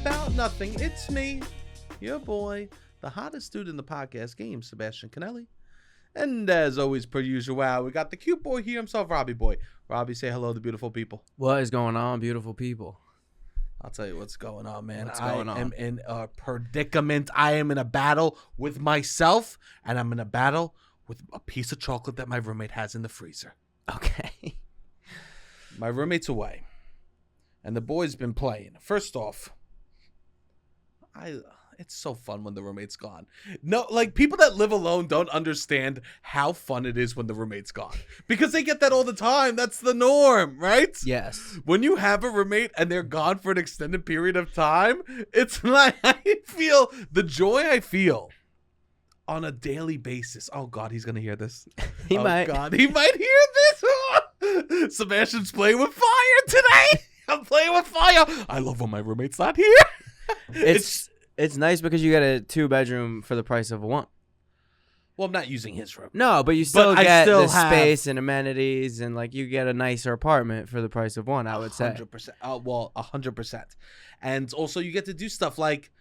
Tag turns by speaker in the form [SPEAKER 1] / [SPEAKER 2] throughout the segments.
[SPEAKER 1] about nothing. It's me, your boy, the hottest dude in the podcast game, Sebastian Conelli. And as always, per usual, we got the cute boy here himself, Robbie boy. Robbie, say hello to beautiful people.
[SPEAKER 2] What is going on, beautiful people?
[SPEAKER 1] I'll tell you what's going on, man.
[SPEAKER 2] What's going on?
[SPEAKER 1] I am in a predicament. I am in a battle with myself, and I'm in a battle with a piece of chocolate that my roommate has in the freezer.
[SPEAKER 2] Okay.
[SPEAKER 1] My roommate's away, and the boy's been playing. First off, it's so fun when the roommate's gone. No, like, people that live alone don't understand how fun it is when the roommate's gone. Because they get that all the time. That's the norm, right?
[SPEAKER 2] Yes.
[SPEAKER 1] When you have a roommate and they're gone for an extended period of time, it's like I feel the joy I feel on a daily basis. Oh, God, he's going to hear this.
[SPEAKER 2] He might.
[SPEAKER 1] God, he might hear this. Sebastian's playing with fire today. I'm playing with fire. I love when my roommate's not here.
[SPEAKER 2] It's nice because you get a 2-bedroom for the price of one.
[SPEAKER 1] Well, I'm not using his room.
[SPEAKER 2] No, but you still get the space and amenities, and like you get a nicer apartment for the price of one, I would say.
[SPEAKER 1] 100%. Well, 100%. And also you get to do stuff like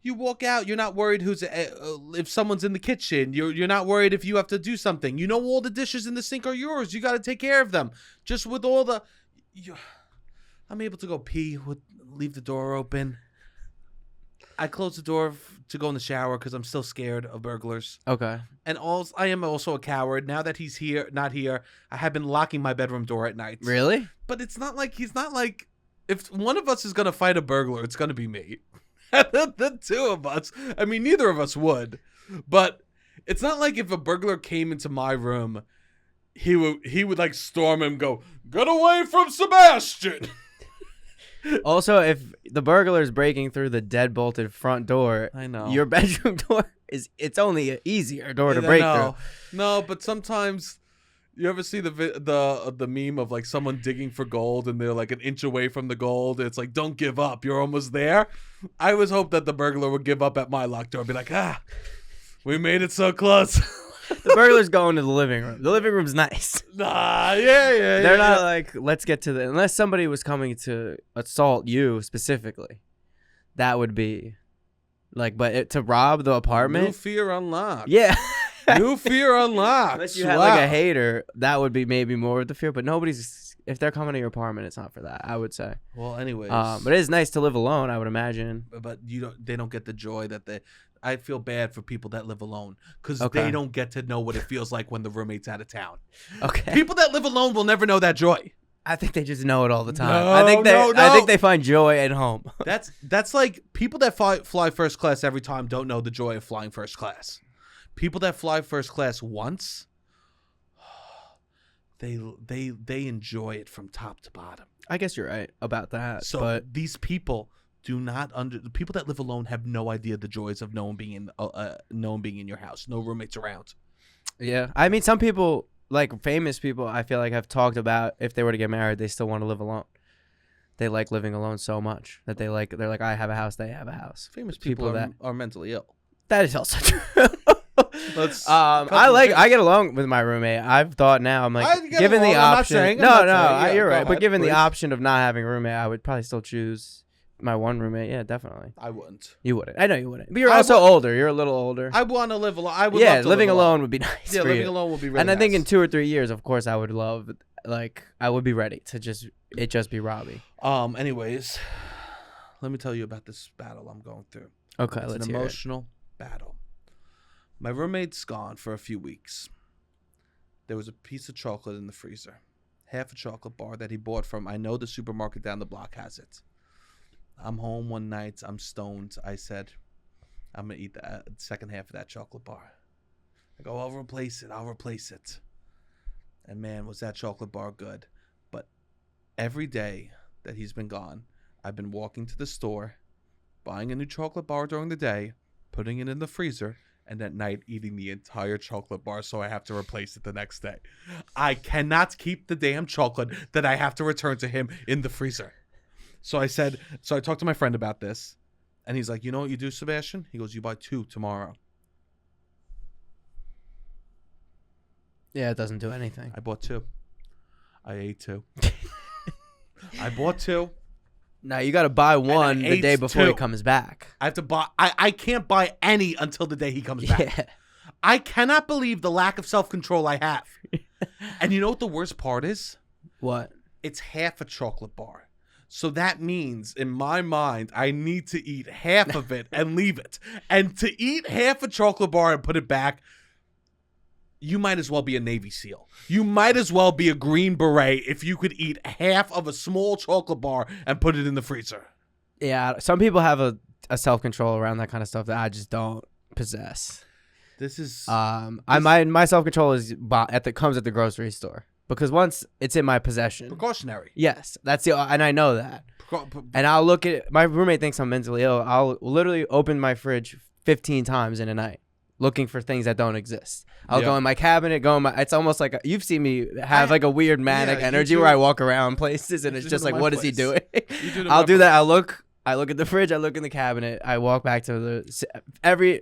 [SPEAKER 1] you walk out, you're not worried if someone's in the kitchen. You're not worried if you have to do something. You know all the dishes in the sink are yours. You got to take care of them. Just with all the... I'm able to go pee, leave the door open. I close the door to go in the shower because I'm still scared of burglars.
[SPEAKER 2] Okay.
[SPEAKER 1] And I am also a coward. Now that he's not here, I have been locking my bedroom door at night.
[SPEAKER 2] Really?
[SPEAKER 1] But he's not like, if one of us is going to fight a burglar, it's going to be me. The two of us. I mean, neither of us would. But it's not like if a burglar came into my room, he would like storm and go, "Get away from Sebastian."
[SPEAKER 2] Also, if the burglar is breaking through the dead-bolted front door,
[SPEAKER 1] I know
[SPEAKER 2] your bedroom door it's only an easier door to break through.
[SPEAKER 1] No, but sometimes you ever see the meme of like someone digging for gold and they're like an inch away from the gold? It's like, don't give up, you're almost there. I always hope that the burglar would give up at my locked door, be like, we made it so close.
[SPEAKER 2] The burglar's going to the living room. The living room's nice.
[SPEAKER 1] Nah, yeah.
[SPEAKER 2] They're not like, let's get to unless somebody was coming to assault you specifically, that would be like, but to rob the apartment.
[SPEAKER 1] New fear unlocked.
[SPEAKER 2] Yeah.
[SPEAKER 1] New fear unlocked.
[SPEAKER 2] Unless you had like a hater, that would be maybe more of the fear, but if they're coming to your apartment, it's not for that, I would say.
[SPEAKER 1] Well, anyways.
[SPEAKER 2] But it is nice to live alone, I would imagine.
[SPEAKER 1] But they don't get the joy that I feel bad for people that live alone because they don't get to know what it feels like when the roommate's out of town. Okay. People that live alone will never know that joy. I
[SPEAKER 2] think they just know it all the time.
[SPEAKER 1] No,
[SPEAKER 2] I think they find joy at home.
[SPEAKER 1] That's like people that fly first class every time don't know the joy of flying first class. People that fly first class once, they enjoy it from top to bottom.
[SPEAKER 2] I guess you're right about that.
[SPEAKER 1] But these people the people that live alone have no idea the joys of no one being in your house, no roommates around.
[SPEAKER 2] Yeah, I mean, some people, like famous people, I feel like have talked about if they were to get married, they still want to live alone. They like living alone so much that they're like, I have a house, they have a house.
[SPEAKER 1] Famous people are mentally ill.
[SPEAKER 2] That is also true. I get along with my roommate. I've thought now, I'm like, given the option. You're right. But given the option of not having a roommate, I would probably still choose my one roommate. Yeah, definitely.
[SPEAKER 1] I wouldn't.
[SPEAKER 2] You wouldn't. I know you wouldn't. But you're also older. You're a little older.
[SPEAKER 1] I want to live alone. I would.
[SPEAKER 2] Yeah, living alone would be nice.
[SPEAKER 1] Yeah, living alone would be really
[SPEAKER 2] nice. And I think in 2 or 3 years, of course, I would love. Like, I would be ready to just be Robbie.
[SPEAKER 1] Anyways, let me tell you about this battle I'm going through.
[SPEAKER 2] Okay,
[SPEAKER 1] it's an emotional battle. My roommate's gone for a few weeks. There was a piece of chocolate in the freezer. Half a chocolate bar that he bought from, I know the supermarket down the block has it. I'm home one night. I'm stoned. I said, I'm going to eat the second half of that chocolate bar. I go, I'll replace it. And man, was that chocolate bar good. But every day that he's been gone, I've been walking to the store, buying a new chocolate bar during the day, putting it in the freezer, and at night eating the entire chocolate bar so I have to replace it the next day. I cannot keep the damn chocolate that I have to return to him in the freezer. So I talked to my friend about this, and he's like, you know what you do, Sebastian? He goes, you buy 2 tomorrow.
[SPEAKER 2] Yeah, it doesn't do anything.
[SPEAKER 1] I bought 2. I ate 2. I bought 2.
[SPEAKER 2] Now you got to buy one the day before he comes back.
[SPEAKER 1] I have to buy. I can't buy any until the day he comes back.
[SPEAKER 2] Yeah.
[SPEAKER 1] I cannot believe the lack of self-control I have. And you know what the worst part is?
[SPEAKER 2] What?
[SPEAKER 1] It's half a chocolate bar. So that means, in my mind, I need to eat half of it and leave it. And to eat half a chocolate bar and put it back, you might as well be a Navy SEAL. You might as well be a Green Beret if you could eat half of a small chocolate bar and put it in the freezer.
[SPEAKER 2] Yeah, some people have a self-control around that kind of stuff that I just don't possess.
[SPEAKER 1] This is...
[SPEAKER 2] my self-control is comes at the grocery store. Because once it's in my possession.
[SPEAKER 1] Precautionary.
[SPEAKER 2] Yes, and I know that. And I'll look at my roommate thinks I'm mentally ill. I'll literally open my fridge 15 times in a night, looking for things that don't exist. I'll go in my cabinet, it's almost like you've seen me have like a weird manic energy where I walk around places and it's just like, what is he doing? I'll do that. I look at the fridge, I look in the cabinet, I walk back to every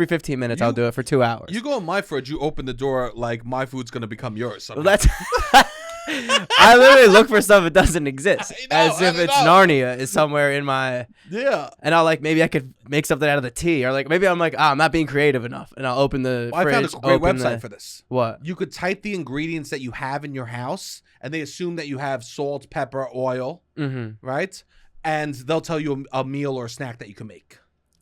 [SPEAKER 2] 15 minutes, I'll do it for 2 hours.
[SPEAKER 1] You go in my fridge, you open the door like my food's going to become yours.
[SPEAKER 2] Well, that's... I literally look for stuff that doesn't exist. As if it's Narnia is somewhere in my...
[SPEAKER 1] Yeah.
[SPEAKER 2] And I'll maybe I could make something out of the tea. Or maybe I'm I'm not being creative enough. And I'll open the fridge.
[SPEAKER 1] I found a great website for this.
[SPEAKER 2] What?
[SPEAKER 1] You could type the ingredients that you have in your house, and they assume that you have salt, pepper, oil, right? And they'll tell you a meal or a snack that you can make.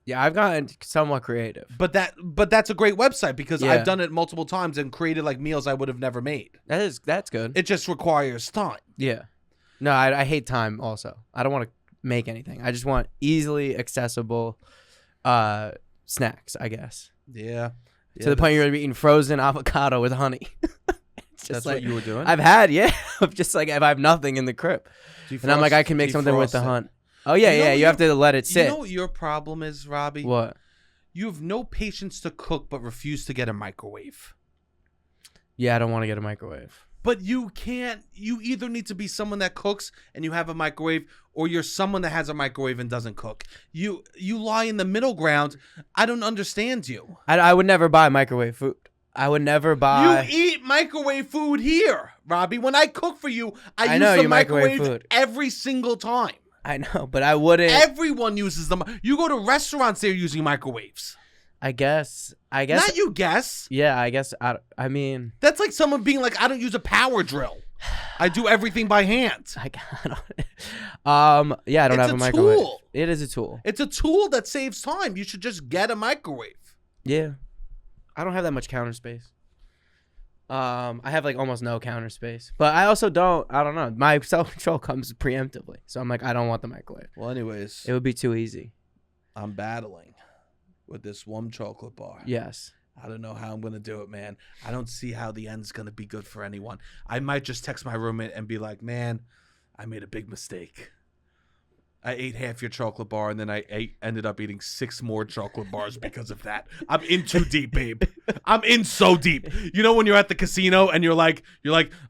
[SPEAKER 2] Yeah, I've gotten somewhat creative.
[SPEAKER 1] But that's a great website because I've done it multiple times and created meals I would have never made.
[SPEAKER 2] That's good.
[SPEAKER 1] It just requires time.
[SPEAKER 2] Yeah. No, I hate time also. I don't want to make anything. I just want easily accessible snacks, I guess.
[SPEAKER 1] Yeah.
[SPEAKER 2] To the point you're eating frozen avocado with honey.
[SPEAKER 1] That's what you were doing?
[SPEAKER 2] I've had, yeah. Just if I have nothing in the crib. And I'm I can make something with the hunt. Oh, yeah, you have to let it sit.
[SPEAKER 1] You know what your problem is, Robbie?
[SPEAKER 2] What?
[SPEAKER 1] You have no patience to cook but refuse to get a microwave.
[SPEAKER 2] Yeah, I don't want to get a microwave.
[SPEAKER 1] But you can't. You either need to be someone that cooks and you have a microwave, or you're someone that has a microwave and doesn't cook. You lie in the middle ground. I don't understand you.
[SPEAKER 2] I would never buy microwave food. I would never buy...
[SPEAKER 1] You eat microwave food here, Robbie. When I cook for you, I use the microwave food every single time.
[SPEAKER 2] I know, but I wouldn't...
[SPEAKER 1] Everyone uses them. You go to restaurants, they're using microwaves.
[SPEAKER 2] I guess.
[SPEAKER 1] Not you guess.
[SPEAKER 2] Yeah, I guess. I mean...
[SPEAKER 1] That's like someone being like, I don't use a power drill. I do everything by hand.
[SPEAKER 2] Yeah, I don't have a microwave.
[SPEAKER 1] It's a tool.
[SPEAKER 2] It is a tool.
[SPEAKER 1] It's a tool that saves time. You should just get a microwave.
[SPEAKER 2] Yeah. I don't have that much counter space. I have almost no counter space, but I also don't. I don't know. My self-control comes preemptively, so I'm I don't want the microwave.
[SPEAKER 1] Well, anyways,
[SPEAKER 2] it would be too easy.
[SPEAKER 1] I'm battling with this one chocolate bar.
[SPEAKER 2] Yes.
[SPEAKER 1] I don't know how I'm gonna do it, man. I don't see how the end's gonna be good for anyone. I might just text my roommate and be like, "Man, I made a big mistake. I ate half your chocolate bar, and then I ended up eating 6 more chocolate bars because of that. I'm in too deep, babe. I'm in so deep. You know when you're at the casino and you're like,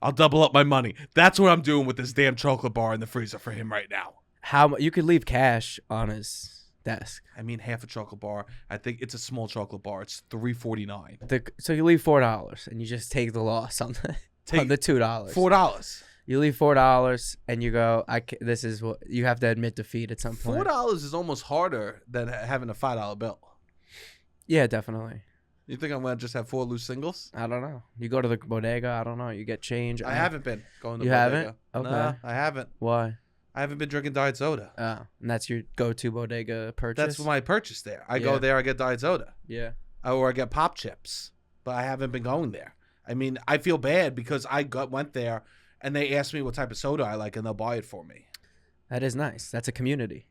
[SPEAKER 1] I'll double up my money. That's what I'm doing with this damn chocolate bar in the freezer for him right now.
[SPEAKER 2] How you could leave cash on his desk?
[SPEAKER 1] I mean, half a chocolate bar. I think it's a small chocolate bar. It's $3.49.
[SPEAKER 2] So you leave $4, and you just take the loss on the $2.
[SPEAKER 1] $4.
[SPEAKER 2] You leave $4 and you go, this is what you have to admit defeat at some point.
[SPEAKER 1] $4 is almost harder than having a $5 bill.
[SPEAKER 2] Yeah, definitely.
[SPEAKER 1] You think I'm going to just have 4 loose singles?
[SPEAKER 2] I don't know. You go to the bodega. I don't know. You get change.
[SPEAKER 1] I haven't been going to
[SPEAKER 2] the
[SPEAKER 1] bodega.
[SPEAKER 2] You haven't? Okay.
[SPEAKER 1] No, I haven't.
[SPEAKER 2] Why?
[SPEAKER 1] I haven't been drinking diet soda.
[SPEAKER 2] Oh, and that's your go-to bodega purchase?
[SPEAKER 1] That's my purchase there. I go there, I get diet soda.
[SPEAKER 2] Yeah.
[SPEAKER 1] Or I get pop chips. But I haven't been going there. I mean, I feel bad because I went there and they asked me what type of soda I like and they'll buy it for me.
[SPEAKER 2] That is nice. That's a community.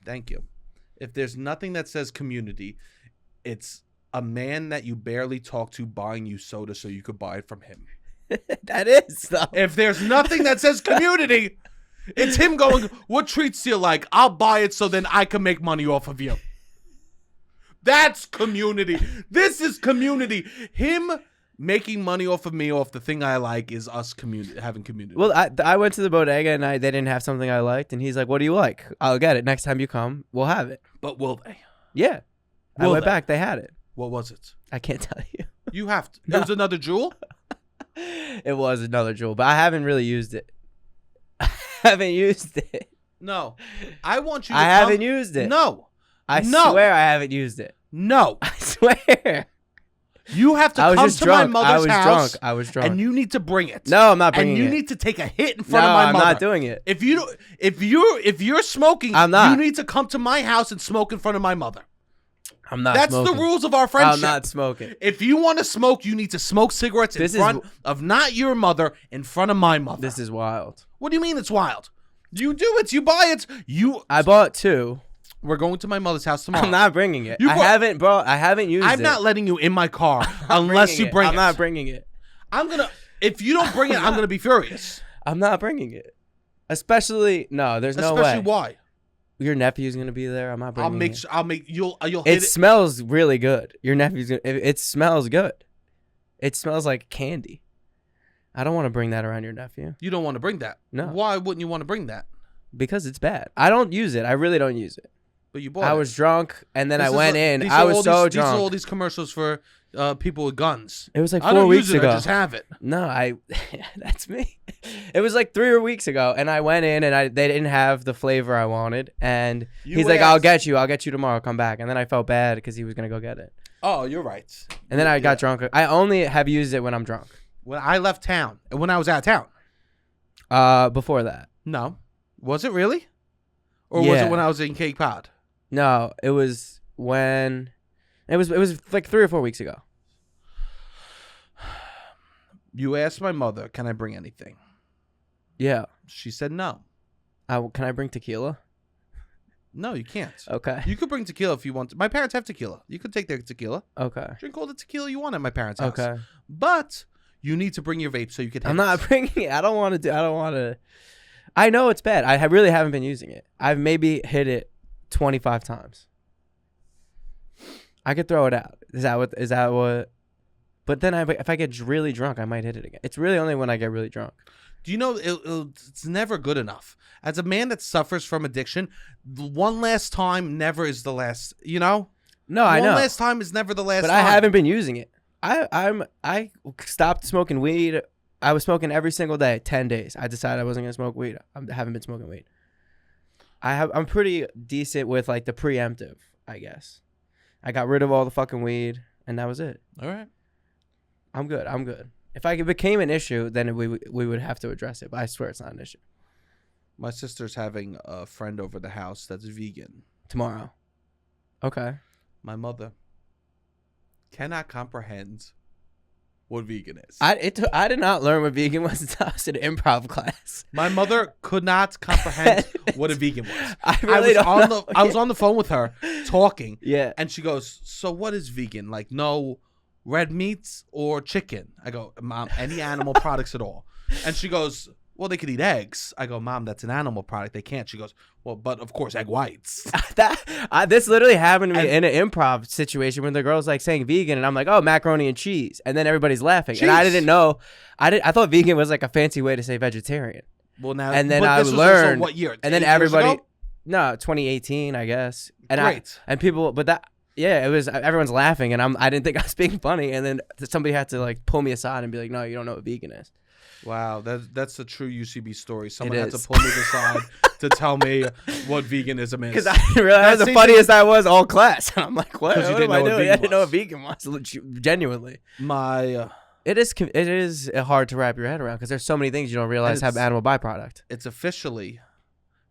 [SPEAKER 1] Thank you. If there's nothing that says community, it's a man that you barely talk to buying you soda so you could buy it from him.
[SPEAKER 2] That is, though.
[SPEAKER 1] If there's nothing that says community, it's him going, what treats do you like? I'll buy it so then I can make money off of you. That's community. This is community. Him making money off of me off the thing I like is us having community.
[SPEAKER 2] Well, I went to the bodega and they didn't have something I liked. And he's like, what do you like? I'll get it. Next time you come, we'll have it.
[SPEAKER 1] But will they?
[SPEAKER 2] Yeah. I went back. They had it.
[SPEAKER 1] What was it?
[SPEAKER 2] I can't tell you.
[SPEAKER 1] You have to. No. It was another jewel?
[SPEAKER 2] It was another jewel, but I haven't really used it. haven't used it.
[SPEAKER 1] No. I want you to
[SPEAKER 2] haven't used it.
[SPEAKER 1] No.
[SPEAKER 2] I swear I haven't used it.
[SPEAKER 1] No.
[SPEAKER 2] I swear.
[SPEAKER 1] You have to come to my mother's house.
[SPEAKER 2] I was drunk.
[SPEAKER 1] And you need to bring it.
[SPEAKER 2] No, I'm not bringing it.
[SPEAKER 1] And you need to take a hit in front of my mother.
[SPEAKER 2] I'm not doing it.
[SPEAKER 1] If you're smoking,
[SPEAKER 2] I'm not.
[SPEAKER 1] You need to come to my house and smoke in front of my mother.
[SPEAKER 2] I'm not
[SPEAKER 1] That's
[SPEAKER 2] smoking.
[SPEAKER 1] the rules of our friendship.
[SPEAKER 2] I'm not smoking.
[SPEAKER 1] If you want to smoke, you need to smoke cigarettes in front of not your mother, in front of my mother.
[SPEAKER 2] This is wild.
[SPEAKER 1] What do you mean it's wild? You do it. You buy it.
[SPEAKER 2] I bought 2.
[SPEAKER 1] We're going to my mother's house tomorrow.
[SPEAKER 2] I'm not bringing it. I haven't used it.
[SPEAKER 1] I'm not letting you in my car unless you bring it.
[SPEAKER 2] I'm not bringing it.
[SPEAKER 1] If you don't bring it, I'm gonna be furious.
[SPEAKER 2] I'm not bringing it. There's no way.
[SPEAKER 1] Especially why?
[SPEAKER 2] Your nephew's gonna be there. I'm not bringing it.
[SPEAKER 1] You'll hit
[SPEAKER 2] it smells really good. Your nephew's gonna. It smells good. It smells like candy. I don't want to bring that around your nephew.
[SPEAKER 1] You don't want to bring that?
[SPEAKER 2] No.
[SPEAKER 1] Why wouldn't you want to bring that?
[SPEAKER 2] Because it's bad. I don't use it. I really don't use it.
[SPEAKER 1] But you bought
[SPEAKER 2] I
[SPEAKER 1] it.
[SPEAKER 2] was drunk, and then I went in. I was so drunk.
[SPEAKER 1] These are all these commercials for people with guns.
[SPEAKER 2] It was like 4 weeks ago.
[SPEAKER 1] I just have it.
[SPEAKER 2] No, that's me. It was like 3 weeks ago, and I went in, and they didn't have the flavor I wanted, and he's like, "I'll get you tomorrow. Come back." And then I felt bad because he was gonna go get it.
[SPEAKER 1] Oh, you're right.
[SPEAKER 2] And then I got drunk. I only have used it when I'm drunk.
[SPEAKER 1] When I left town, and when I was out of town.
[SPEAKER 2] Before that.
[SPEAKER 1] No, was it really? Or was it when I was in Cape Cod?
[SPEAKER 2] No, it was when it was like 3 or 4 weeks ago.
[SPEAKER 1] You asked my mother, "Can I bring anything?"
[SPEAKER 2] Yeah.
[SPEAKER 1] She said no.
[SPEAKER 2] Can I bring tequila?
[SPEAKER 1] No, you can't.
[SPEAKER 2] Okay.
[SPEAKER 1] You could bring tequila if you want to. My parents have tequila. You could take their tequila.
[SPEAKER 2] Okay.
[SPEAKER 1] Drink all the tequila you want at my parents' house.
[SPEAKER 2] Okay.
[SPEAKER 1] But you need to bring your vape so you can hit
[SPEAKER 2] I'm not bringing it. I don't want to. I know it's bad. I really haven't been using it. I've maybe hit it 25 times. I could throw it out. Is that what? But then if I get really drunk, I might hit it again. It's really only when I get really drunk.
[SPEAKER 1] Do you know it's never good enough? As a man that suffers from addiction, one last time never is the last. You know?
[SPEAKER 2] No, I know.
[SPEAKER 1] One last time is never the last time.
[SPEAKER 2] But I haven't been using it. I stopped smoking weed. I was smoking every single day, 10 days. I decided I wasn't gonna smoke weed. I haven't been smoking weed. I'm pretty decent with like the preemptive, I guess. I got rid of all the fucking weed, and that was it.
[SPEAKER 1] All right.
[SPEAKER 2] I'm good. If it became an issue, then we would have to address it. But I swear it's not an issue.
[SPEAKER 1] My sister's having a friend over the house that's vegan.
[SPEAKER 2] Tomorrow. Okay.
[SPEAKER 1] My mother cannot comprehend what vegan is.
[SPEAKER 2] I did not learn what vegan was until I was in an improv class.
[SPEAKER 1] My mother could not comprehend what a vegan was.
[SPEAKER 2] I
[SPEAKER 1] was on the phone with her talking.
[SPEAKER 2] Yeah.
[SPEAKER 1] And she goes, "So what is vegan? Like no red meats or chicken?" I go, "Mom, any animal products at all." And she goes, "Well, they could eat eggs." I go, "Mom, that's an animal product. They can't." She goes, "Well, but of course, egg whites."
[SPEAKER 2] This literally happened to me in an improv situation when the girl's like saying vegan, and I'm like, "Oh, macaroni and cheese," and then everybody's laughing, and I didn't know. I thought vegan was like a fancy way to say vegetarian.
[SPEAKER 1] Well, now,
[SPEAKER 2] and then I learned
[SPEAKER 1] what year?
[SPEAKER 2] And then everybody, 2018, I guess. And
[SPEAKER 1] Great.
[SPEAKER 2] And people, but that. Yeah, it was. Everyone's laughing, and I didn't think I was being funny, and then somebody had to like pull me aside and be like, "No, you don't know what vegan is."
[SPEAKER 1] Wow, that's a true UCB story. Someone had to pull me aside to tell me what veganism is.
[SPEAKER 2] Because I didn't realize the funniest I was all class, and I'm like, "What am I doing?" I didn't know what vegan was. Genuinely, it is hard to wrap your head around because there's so many things you don't realize have animal byproduct.
[SPEAKER 1] It's officially,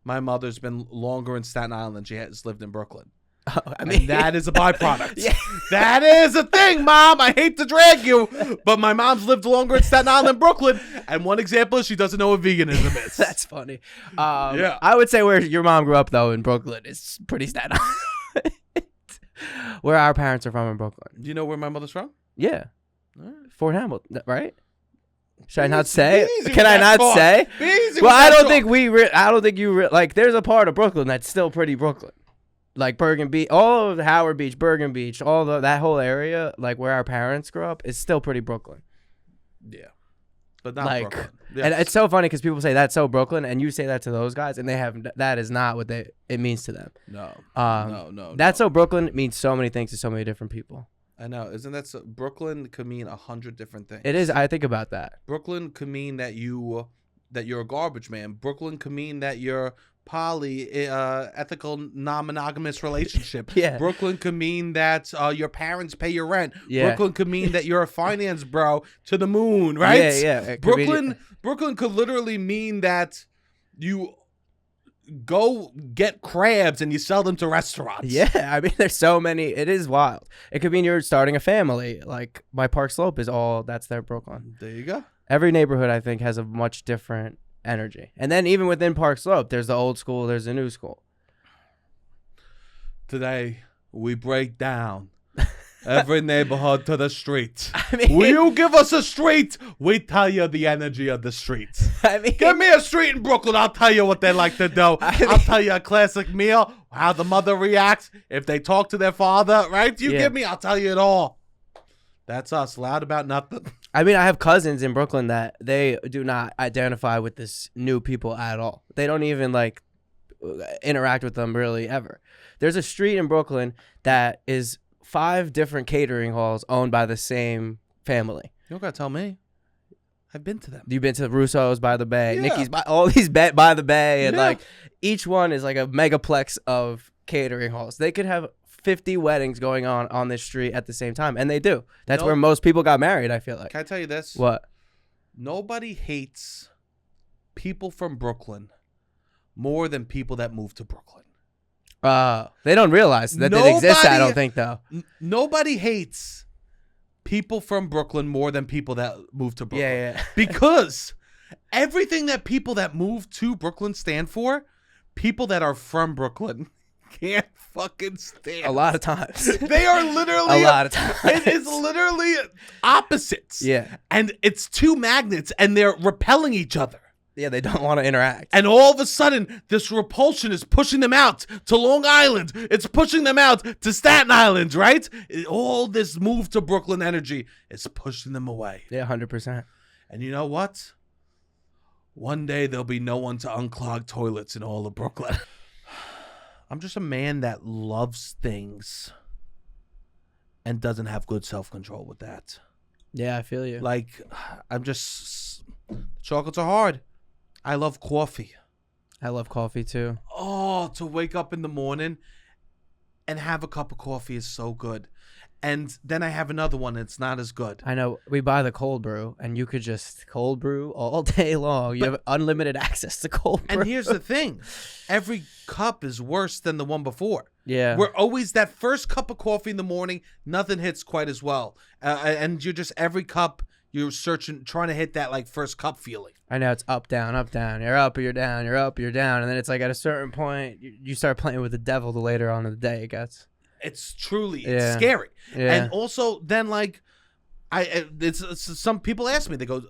[SPEAKER 1] my mother's been longer in Staten Island than she has lived in Brooklyn.
[SPEAKER 2] I mean,
[SPEAKER 1] and that is a byproduct.
[SPEAKER 2] Yeah.
[SPEAKER 1] That is a thing, Mom. I hate to drag you, but my mom's lived longer in Staten Island than Brooklyn. And one example is she doesn't know what veganism is.
[SPEAKER 2] That's funny.
[SPEAKER 1] Yeah.
[SPEAKER 2] I would say where your mom grew up, though, in Brooklyn, is pretty Staten Island. Where our parents are from in Brooklyn.
[SPEAKER 1] Do you know where my mother's from?
[SPEAKER 2] Yeah.
[SPEAKER 1] Right.
[SPEAKER 2] Fort Hamilton, right? Should I not say? Can I not say? Well, I don't think I don't think you like. There's a part of Brooklyn that's still pretty Brooklyn. Like Bergen Beach, all of Howard Beach, Bergen Beach, that whole area, like where our parents grew up, is still pretty Brooklyn.
[SPEAKER 1] Yeah, but not
[SPEAKER 2] like,
[SPEAKER 1] Brooklyn. Yes.
[SPEAKER 2] And it's so funny because people say that's so Brooklyn, and you say that to those guys, and that is not what it means to them.
[SPEAKER 1] No, no.
[SPEAKER 2] That's so Brooklyn means so many things to so many different people.
[SPEAKER 1] I know, isn't that so? Brooklyn could mean 100 different things.
[SPEAKER 2] It is. I think about that.
[SPEAKER 1] Brooklyn could mean that you that you're a garbage man. Brooklyn could mean that you're ethical non-monogamous relationship.
[SPEAKER 2] Yeah.
[SPEAKER 1] Brooklyn could mean that your parents pay your rent.
[SPEAKER 2] Yeah.
[SPEAKER 1] Brooklyn could mean that you're a finance bro to the moon, right?
[SPEAKER 2] Yeah.
[SPEAKER 1] Brooklyn could literally mean that you go get crabs and you sell them to restaurants.
[SPEAKER 2] Yeah, I mean, there's so many. It is wild. It could mean you're starting a family. Like my Park Slope is that's their Brooklyn.
[SPEAKER 1] There you go.
[SPEAKER 2] Every neighborhood, I think, has a much different energy. And then even within Park Slope, there's the old school, there's the new school.
[SPEAKER 1] Today, we break down every neighborhood to the street.
[SPEAKER 2] I mean,
[SPEAKER 1] will you give us a street? We tell you the energy of the streets.
[SPEAKER 2] I mean,
[SPEAKER 1] give me a street in Brooklyn. I'll tell you what they like to do. I'll tell you a classic meal, how the mother reacts, if they talk to their father, right? You give me, I'll tell you it all. That's us, loud about nothing.
[SPEAKER 2] I mean, I have cousins in Brooklyn that they do not identify with this new people at all. They don't even like interact with them really ever. There's a street in Brooklyn that is 5 different catering halls owned by the same family.
[SPEAKER 1] You don't gotta tell me. I've been to them.
[SPEAKER 2] You've been to Russo's by the Bay,
[SPEAKER 1] Yeah.
[SPEAKER 2] Nikki's all these by the Bay, and like each one is like a megaplex of catering halls. They could have 50 weddings going on this street at the same time, and they do. That's where most people got married, I feel like.
[SPEAKER 1] Can I tell you this?
[SPEAKER 2] What?
[SPEAKER 1] Nobody hates people from Brooklyn more than people that move to Brooklyn.
[SPEAKER 2] They don't realize that it exists, I don't think, though.
[SPEAKER 1] Nobody hates people from Brooklyn more than people that move to Brooklyn.
[SPEAKER 2] Yeah.
[SPEAKER 1] Because everything that people that move to Brooklyn stand for, people that are from Brooklyn can't fucking stand.
[SPEAKER 2] A lot of times.
[SPEAKER 1] They are literally
[SPEAKER 2] a lot of times.
[SPEAKER 1] It's literally opposites.
[SPEAKER 2] Yeah.
[SPEAKER 1] And it's 2 magnets and they're repelling each other.
[SPEAKER 2] Yeah, they don't want to interact.
[SPEAKER 1] And all of a sudden, this repulsion is pushing them out to Long Island. It's pushing them out to Staten Island, right? All this move to Brooklyn energy is pushing them away.
[SPEAKER 2] Yeah, 100%.
[SPEAKER 1] And you know what? One day there'll be no one to unclog toilets in all of Brooklyn. I'm just a man that loves things and doesn't have good self-control with that.
[SPEAKER 2] Yeah, I feel you.
[SPEAKER 1] Like, chocolates are hard. I love coffee.
[SPEAKER 2] I love coffee too.
[SPEAKER 1] Oh, to wake up in the morning and have a cup of coffee is so good. And then I have another one, and it's not as good.
[SPEAKER 2] I know. We buy the cold brew, and you could just cold brew all day long. You have unlimited access to cold brew.
[SPEAKER 1] And here's the thing. Every cup is worse than the one before.
[SPEAKER 2] Yeah.
[SPEAKER 1] We're always that first cup of coffee in the morning, nothing hits quite as well. And you're just every cup, you're trying to hit that like first cup feeling.
[SPEAKER 2] I know, it's up, down, up, down. You're up, you're down, you're up, you're down. And then it's like at a certain point, you start playing with the devil the later on in the day it gets.
[SPEAKER 1] It's truly, it's scary.
[SPEAKER 2] Yeah.
[SPEAKER 1] And also then like, it's some people ask me, they go,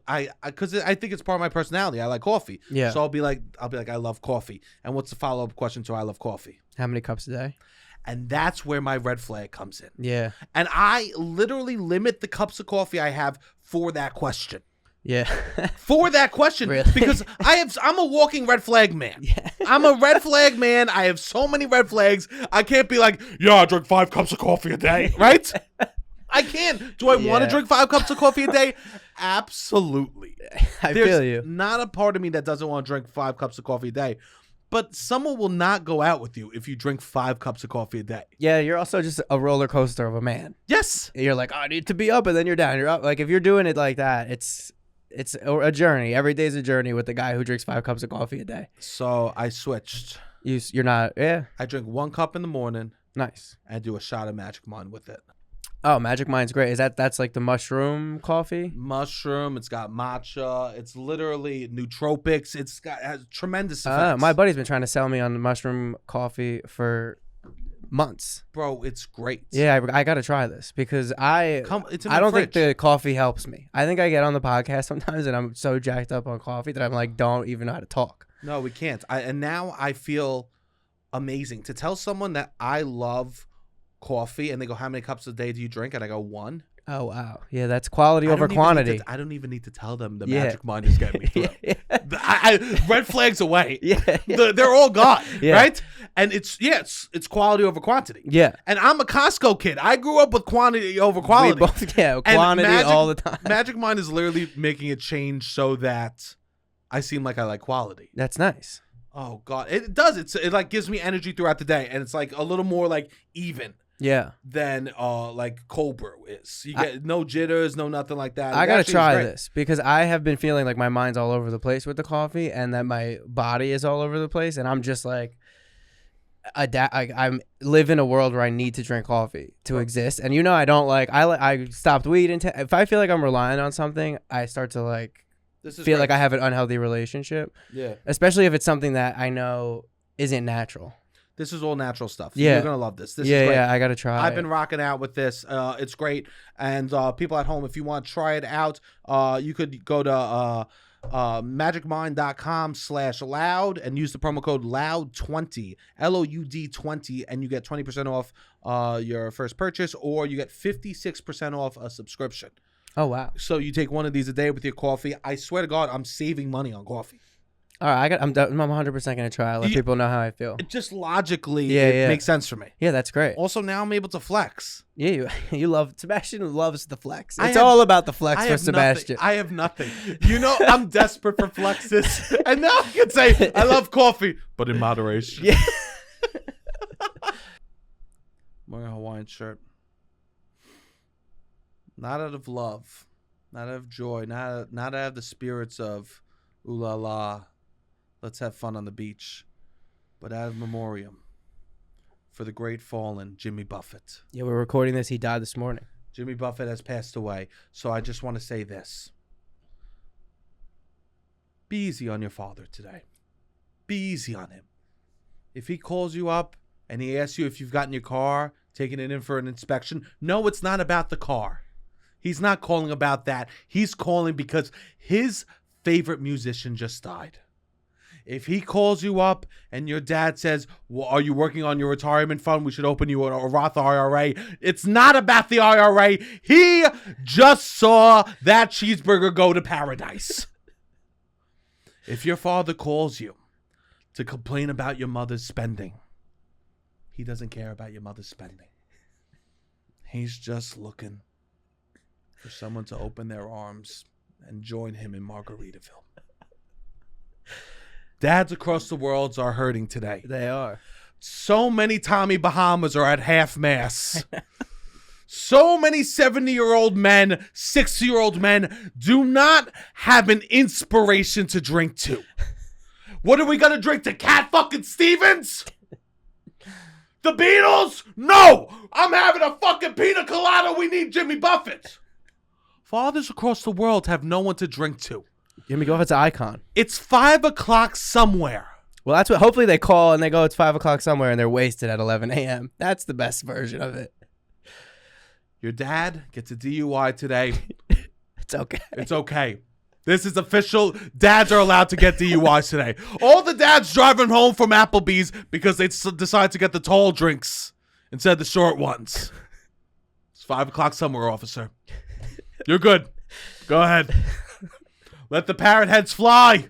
[SPEAKER 1] because I think it's part of my personality. I like coffee.
[SPEAKER 2] Yeah.
[SPEAKER 1] So I'll be like, I love coffee. And what's the follow-up question to I love coffee?
[SPEAKER 2] How many cups a day?
[SPEAKER 1] And that's where my red flag comes in.
[SPEAKER 2] Yeah.
[SPEAKER 1] And I literally limit the cups of coffee I have for that question.
[SPEAKER 2] Yeah.
[SPEAKER 1] For that question.
[SPEAKER 2] Really?
[SPEAKER 1] Because I'm a walking red flag man.
[SPEAKER 2] Yeah.
[SPEAKER 1] I'm a red flag man. I have so many red flags. I can't be like, yeah, I drink 5 cups of coffee a day. Right? I can't. Do I want to drink 5 cups of coffee a day? Absolutely.
[SPEAKER 2] I feel you.
[SPEAKER 1] There's not a part of me that doesn't want to drink 5 cups of coffee a day. But someone will not go out with you if you drink 5 cups of coffee a day.
[SPEAKER 2] Yeah, you're also just a roller coaster of a man.
[SPEAKER 1] Yes.
[SPEAKER 2] You're like, oh, I need to be up, and then you're down. You're up. Like, if you're doing it like that, it's a journey. Every day's a journey with the guy who drinks 5 cups of coffee a day.
[SPEAKER 1] So I switched.
[SPEAKER 2] You're not, yeah.
[SPEAKER 1] I drink 1 cup in the morning.
[SPEAKER 2] Nice.
[SPEAKER 1] And do a shot of Magic Mind with it.
[SPEAKER 2] Oh, Magic Mind's great. That's like the mushroom coffee?
[SPEAKER 1] Mushroom. It's got matcha. It's literally nootropics. Has tremendous effects.
[SPEAKER 2] My buddy's been trying to sell me on the mushroom coffee for months.
[SPEAKER 1] Bro, it's great.
[SPEAKER 2] Yeah, I got to try this because I don't think the coffee helps me. I think I get on the podcast sometimes and I'm so jacked up on coffee that I'm like, don't even know how to talk.
[SPEAKER 1] No, we can't. And now I feel amazing to tell someone that I love coffee and they go, how many cups a day do you drink? And I go, 1.
[SPEAKER 2] Oh, wow. Yeah, that's quality over quantity.
[SPEAKER 1] I don't even need to tell them the Magic Mind is getting me through.
[SPEAKER 2] Yeah.
[SPEAKER 1] Red flags away.
[SPEAKER 2] Yeah.
[SPEAKER 1] They're all gone, right? And it's quality over quantity.
[SPEAKER 2] Yeah.
[SPEAKER 1] And I'm a Costco kid. I grew up with quantity over quality.
[SPEAKER 2] We both, quantity all the time.
[SPEAKER 1] Magic Mind is literally making a change so that I seem like I like quality.
[SPEAKER 2] That's nice.
[SPEAKER 1] Oh God, it does. It like gives me energy throughout the day, and it's like a little more like even.
[SPEAKER 2] Yeah.
[SPEAKER 1] Than like cold brew is. You get no jitters, no nothing like that.
[SPEAKER 2] I gotta try this because I have been feeling like my mind's all over the place with the coffee, and that my body is all over the place, and I'm just like, I live in a world where I need to drink coffee to exist, and I don't like. I stopped weed, and if I feel like I'm relying on something, I start to like feel like I have an unhealthy relationship. Yeah. Especially if it's something that I know isn't natural.
[SPEAKER 1] This is all natural stuff. So
[SPEAKER 2] yeah.
[SPEAKER 1] You're going to love this. This is great.
[SPEAKER 2] Yeah, I got to try
[SPEAKER 1] I've been rocking out with this. It's great. And people at home, if you want to try it out, you could go to magicmind.com/loud and use the promo code LOUD20, LOUD20, and you get 20% off your first purchase, or you get 56% off a subscription.
[SPEAKER 2] Oh, wow.
[SPEAKER 1] So you take one of these a day with your coffee. I swear to God, I'm saving money on coffee.
[SPEAKER 2] All right, I'm 100% gonna try. Let people know how I feel.
[SPEAKER 1] It just logically, it makes sense for me.
[SPEAKER 2] Yeah, that's great.
[SPEAKER 1] Also, now I'm able to flex.
[SPEAKER 2] Yeah, you love Sebastian loves the flex. It's all about the flex for Sebastian.
[SPEAKER 1] I have nothing. I'm desperate for flexes, and now I can say I love coffee, but in moderation.
[SPEAKER 2] Yeah.
[SPEAKER 1] I'm wearing a Hawaiian shirt, not out of love, not out of joy, not out of the spirits of ooh la la. Let's have fun on the beach, but out of memoriam for the great fallen Jimmy Buffett.
[SPEAKER 2] Yeah, we're recording this. He died this morning.
[SPEAKER 1] Jimmy Buffett has passed away. So I just want to say this. Be easy on your father today. Be easy on him. If he calls you up and he asks you if you've gotten your car, taking it in for an inspection, no, it's not about the car. He's not calling about that. He's calling because his favorite musician just died. If he calls you up and your dad says, well, are you working on your retirement fund? We should open you a Roth IRA. It's not about the IRA. He just saw that cheeseburger go to paradise. If your father calls you to complain about your mother's spending, he doesn't care about your mother's spending. He's just looking for someone to open their arms and join him in Margaritaville. Dads across the world are hurting today.
[SPEAKER 2] They are.
[SPEAKER 1] So many Tommy Bahamas are at half mast. So many 70-year-old men, 60-year-old men do not have an inspiration to drink to. What are we going to drink to? Cat fucking Stevens? The Beatles? No! I'm having a fucking pina colada. We need Jimmy Buffett. Fathers across the world have no one to drink to.
[SPEAKER 2] Jimmy Buffett's an icon.
[SPEAKER 1] It's 5 o'clock somewhere.
[SPEAKER 2] Well, that's what. Hopefully they call and they go, it's 5 o'clock somewhere, and they're wasted at 11 a.m. That's the best version of it.
[SPEAKER 1] Your dad gets a DUI today.
[SPEAKER 2] It's okay.
[SPEAKER 1] It's okay. This is official. Dads are allowed to get DUIs today. All the dads driving home from Applebee's because they decide to get the tall drinks instead of the short ones. It's 5 o'clock somewhere, officer. You're good. Go ahead. Let the parrot heads fly.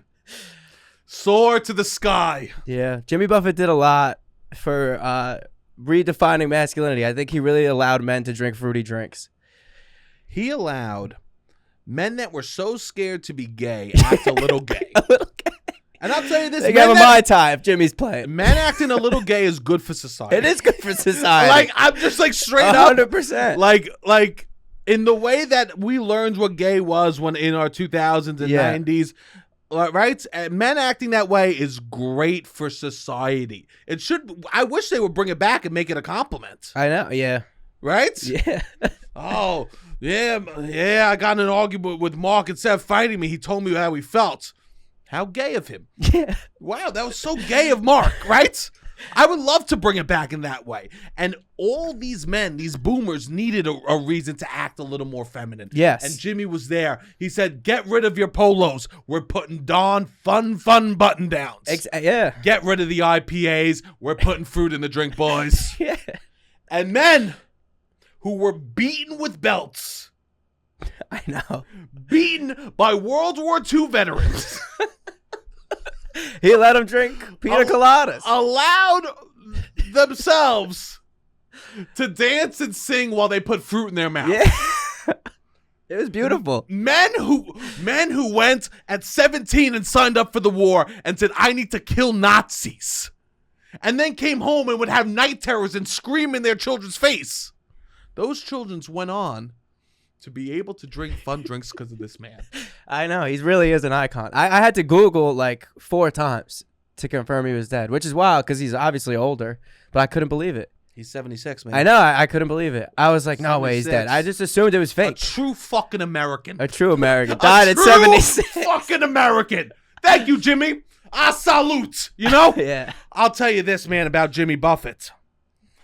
[SPEAKER 1] Soar to the sky.
[SPEAKER 2] Yeah. Jimmy Buffett did a lot for redefining masculinity. I think he really allowed men to drink fruity drinks.
[SPEAKER 1] He allowed men that were so scared to be gay act a little gay.
[SPEAKER 2] A little gay.
[SPEAKER 1] And I'll tell you this.
[SPEAKER 2] They have a Mai Tai if Jimmy's playing.
[SPEAKER 1] Men acting a little gay is good for society.
[SPEAKER 2] It is good for society.
[SPEAKER 1] Like, I'm just like straight 100%.
[SPEAKER 2] Up. 100%.
[SPEAKER 1] Like in the way that we learned what gay was when in our 2000s and 90s, right? And men acting that way is great for society. It should. I wish they would bring it back and make it a compliment.
[SPEAKER 2] I know. Yeah.
[SPEAKER 1] Right?
[SPEAKER 2] Yeah.
[SPEAKER 1] Oh, yeah. I got in an argument with Mark. Instead of fighting me, he told me how he felt. How gay of him.
[SPEAKER 2] Yeah.
[SPEAKER 1] Wow, that was so gay of Mark, right? I would love to bring it back in that way. And all these men, these boomers, needed a reason to act a little more feminine.
[SPEAKER 2] Yes.
[SPEAKER 1] And Jimmy was there. He said, get rid of your polos. We're putting Dawn fun button downs.
[SPEAKER 2] Yeah.
[SPEAKER 1] Get rid of the IPAs. We're putting fruit in the drink, boys.
[SPEAKER 2] Yeah.
[SPEAKER 1] And men who were beaten with belts.
[SPEAKER 2] I know.
[SPEAKER 1] Beaten by World War II veterans.
[SPEAKER 2] He let them drink pina coladas.
[SPEAKER 1] Allowed themselves to dance and sing while they put fruit in their mouth.
[SPEAKER 2] Yeah. It was beautiful.
[SPEAKER 1] Men who went at 17 and signed up for the war and said, I need to kill Nazis. And then came home and would have night terrors and scream in their children's face. Those children went on to be able to drink fun drinks because of this man.
[SPEAKER 2] I know. He really is an icon. I had to Google like 4 times to confirm he was dead, which is wild because he's obviously older, but I couldn't believe it.
[SPEAKER 1] He's 76, man.
[SPEAKER 2] I know. I couldn't believe it. I was like, no way he's dead. I just assumed it was fake.
[SPEAKER 1] A true fucking American.
[SPEAKER 2] A true American. Died at 76.
[SPEAKER 1] Fucking American. Thank you, Jimmy. I salute. You know?
[SPEAKER 2] Yeah.
[SPEAKER 1] I'll tell you this, man, about Jimmy Buffett.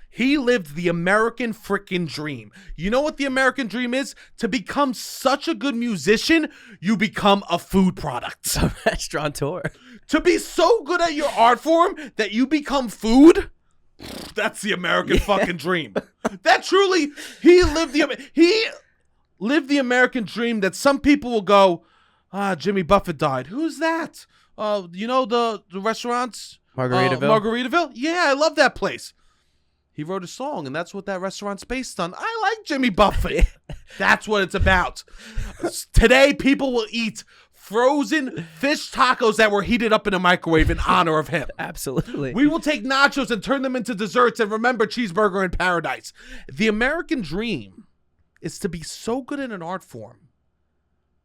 [SPEAKER 1] He lived the American freaking dream. You know what the American dream is? To become such a good musician, you become a food product.
[SPEAKER 2] A restaurateur.
[SPEAKER 1] To be so good at your art form that you become food, that's the American fucking dream. That truly, he lived the American dream that some people will go, Jimmy Buffett died. Who's that? You know the restaurants?
[SPEAKER 2] Margaritaville?
[SPEAKER 1] Margaritaville? Yeah, I love that place. He wrote a song, and that's what that restaurant's based on. I like Jimmy Buffett. That's what it's about. Today, people will eat frozen fish tacos that were heated up in a microwave in honor of him.
[SPEAKER 2] Absolutely.
[SPEAKER 1] We will take nachos and turn them into desserts and remember cheeseburger in paradise. The American dream is to be so good in an art form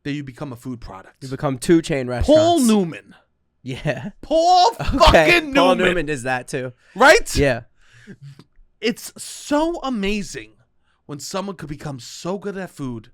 [SPEAKER 1] that you become a food product.
[SPEAKER 2] You become 2 chain restaurants.
[SPEAKER 1] Paul Newman.
[SPEAKER 2] Yeah.
[SPEAKER 1] Paul fucking Newman.
[SPEAKER 2] Paul Newman is that too.
[SPEAKER 1] Right?
[SPEAKER 2] Yeah.
[SPEAKER 1] It's so amazing when someone could become so good at food,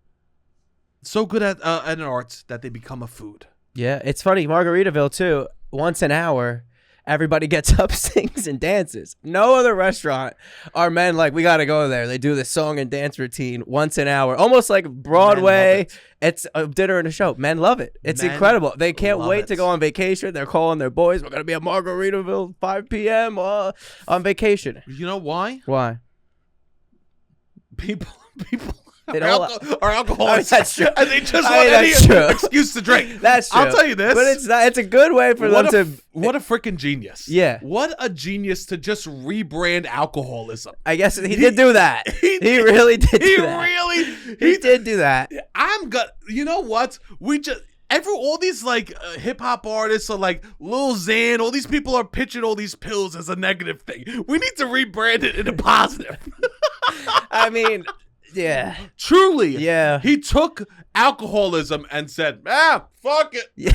[SPEAKER 1] so good at an art that they become a food.
[SPEAKER 2] Yeah, it's funny. Margaritaville too. Once an hour, everybody gets up, sings, and dances. No other restaurant are men like, we got to go there. They do the song and dance routine once an hour, almost like Broadway. It's a dinner and a show. Men love it. It's incredible. They can't wait to go on vacation. They're calling their boys. We're going to be at Margaritaville 5 p.m. On vacation.
[SPEAKER 1] You know why?
[SPEAKER 2] Why?
[SPEAKER 1] People
[SPEAKER 2] are
[SPEAKER 1] alcoholics.
[SPEAKER 2] That's true.
[SPEAKER 1] And they just want any excuse to drink.
[SPEAKER 2] That's true.
[SPEAKER 1] I'll tell you this.
[SPEAKER 2] But it's not. It's a good way for them to.
[SPEAKER 1] What a freaking genius.
[SPEAKER 2] Yeah.
[SPEAKER 1] What a genius to just rebrand alcoholism.
[SPEAKER 2] I guess he did do that. He really did do that. He did do that.
[SPEAKER 1] You know what? All these like hip hop artists are like Lil Xan. All these people are pitching all these pills as a negative thing. We need to rebrand it in a positive.
[SPEAKER 2] I mean, yeah.
[SPEAKER 1] Truly.
[SPEAKER 2] Yeah.
[SPEAKER 1] He took alcoholism and said, fuck it.
[SPEAKER 2] Yeah.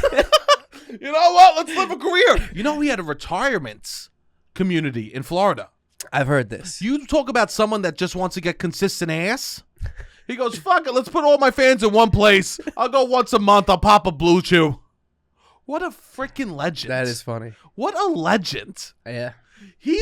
[SPEAKER 1] You know what? Let's live a career. You know, he had a retirement community in Florida.
[SPEAKER 2] I've heard this.
[SPEAKER 1] You talk about someone that just wants to get consistent ass. He goes, fuck it, let's put all my fans in one place. I'll go once a month. I'll pop a Blue Chew. What a freaking legend.
[SPEAKER 2] That is funny.
[SPEAKER 1] What a legend.
[SPEAKER 2] Yeah.
[SPEAKER 1] He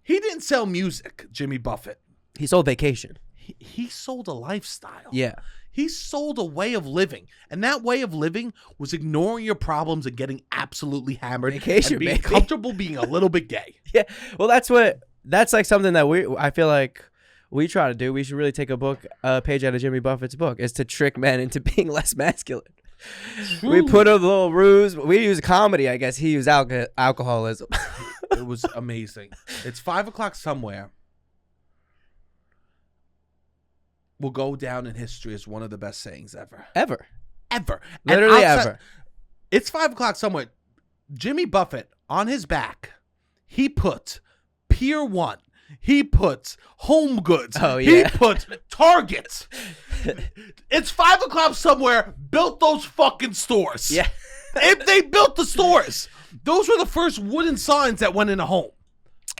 [SPEAKER 1] didn't sell music, Jimmy Buffett.
[SPEAKER 2] He sold vacation.
[SPEAKER 1] He sold a lifestyle.
[SPEAKER 2] Yeah.
[SPEAKER 1] He sold a way of living. And that way of living was ignoring your problems and getting absolutely hammered.
[SPEAKER 2] Vacation,
[SPEAKER 1] and being
[SPEAKER 2] baby.
[SPEAKER 1] comfortable being a little bit gay.
[SPEAKER 2] Yeah. Well, that's like something that I feel like we try to do. We should really take a page out of Jimmy Buffett's book, is to trick men into being less masculine. True. We put a little ruse. We use comedy, I guess. He used alcoholism.
[SPEAKER 1] It was amazing. It's 5 o'clock somewhere. Will go down in history as one of the best sayings ever.
[SPEAKER 2] Ever.
[SPEAKER 1] Literally
[SPEAKER 2] ever.
[SPEAKER 1] It's 5 o'clock somewhere. Jimmy Buffett, on his back, he put Pier 1. He put Home Goods.
[SPEAKER 2] Oh, yeah.
[SPEAKER 1] He put Target. It's 5 o'clock somewhere. Built those fucking stores.
[SPEAKER 2] Yeah.
[SPEAKER 1] If they built the stores. Those were the first wooden signs that went in a home.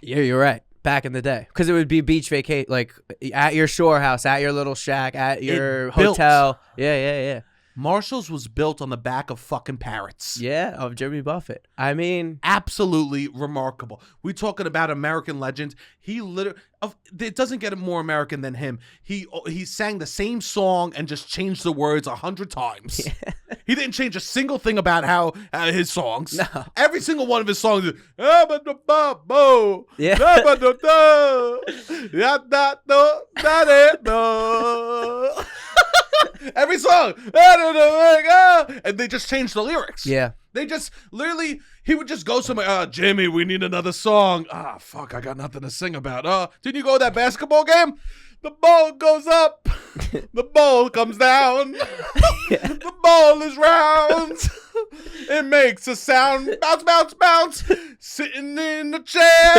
[SPEAKER 2] Yeah, you're right. Back in the day. Because it would be beach vacation, like at your shore house, at your little shack, at your hotel. Yeah.
[SPEAKER 1] Marshall's was built on the back of fucking parrots.
[SPEAKER 2] Yeah, of Jimmy Buffett. I mean,
[SPEAKER 1] absolutely remarkable. We talking about American legends. He literally, it doesn't get more American than him. He sang the same song and just changed the words 100 times. Yeah. He didn't change a single thing about how his songs.
[SPEAKER 2] No.
[SPEAKER 1] Every single one of his songs is,
[SPEAKER 2] yeah.
[SPEAKER 1] Every song, and they just changed the lyrics.
[SPEAKER 2] Yeah,
[SPEAKER 1] They just literally, he would just go somewhere. Jimmy, we need another song. Fuck, I got nothing to sing about. Didn't you go to that basketball game? The ball goes up, the ball comes down, the ball is round, it makes a sound, bounce, bounce, bounce, sitting in the chair,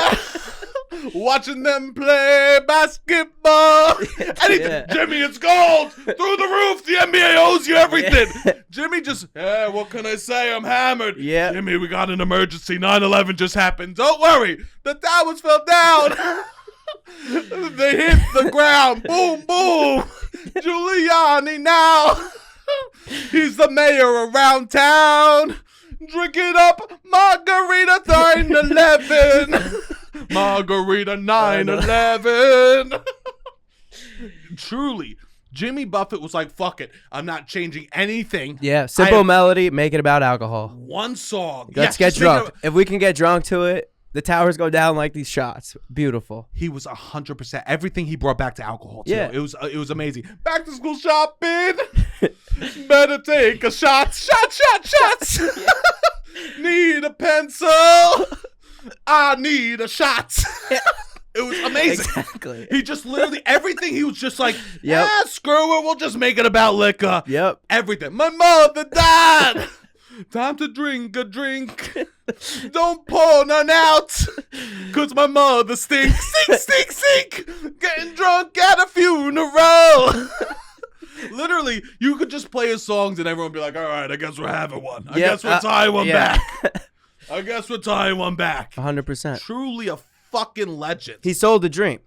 [SPEAKER 1] watching them play basketball. Jimmy, it's gold, through the roof, the NBA owes you everything. Jimmy just, what can I say, I'm hammered.
[SPEAKER 2] Yeah.
[SPEAKER 1] Jimmy, we got an emergency, 9/11 just happened, don't worry, the towers fell down. They hit the ground. Boom, boom. Giuliani now. He's the mayor around town. Drinking up Margarita 9/11. Margarita 9/11. Truly, Jimmy Buffett was like, fuck it. I'm not changing anything.
[SPEAKER 2] Yeah, simple melody, make it about alcohol.
[SPEAKER 1] One song.
[SPEAKER 2] Let's get drunk. If we can get drunk to it, the towers go down like these shots. Beautiful.
[SPEAKER 1] He was 100%. Everything he brought back to alcohol, too.
[SPEAKER 2] Yeah.
[SPEAKER 1] It was amazing. Back to school shopping. Better take a shot. Shots. Need a pencil. I need a shot. It was amazing.
[SPEAKER 2] Exactly.
[SPEAKER 1] He just literally, everything, he was just like,
[SPEAKER 2] Yep.
[SPEAKER 1] Screw it. We'll just make it about liquor.
[SPEAKER 2] Yep.
[SPEAKER 1] Everything. My mother died. Time to drink a drink. Don't pour none out. Cause my mother stinks. Stink. Getting drunk at a funeral. Literally, you could just play his songs and everyone would be like, all right, I guess we're having one. I guess we're tying one back. I guess we're tying one back.
[SPEAKER 2] 100%.
[SPEAKER 1] Truly a fucking legend.
[SPEAKER 2] He sold the dream.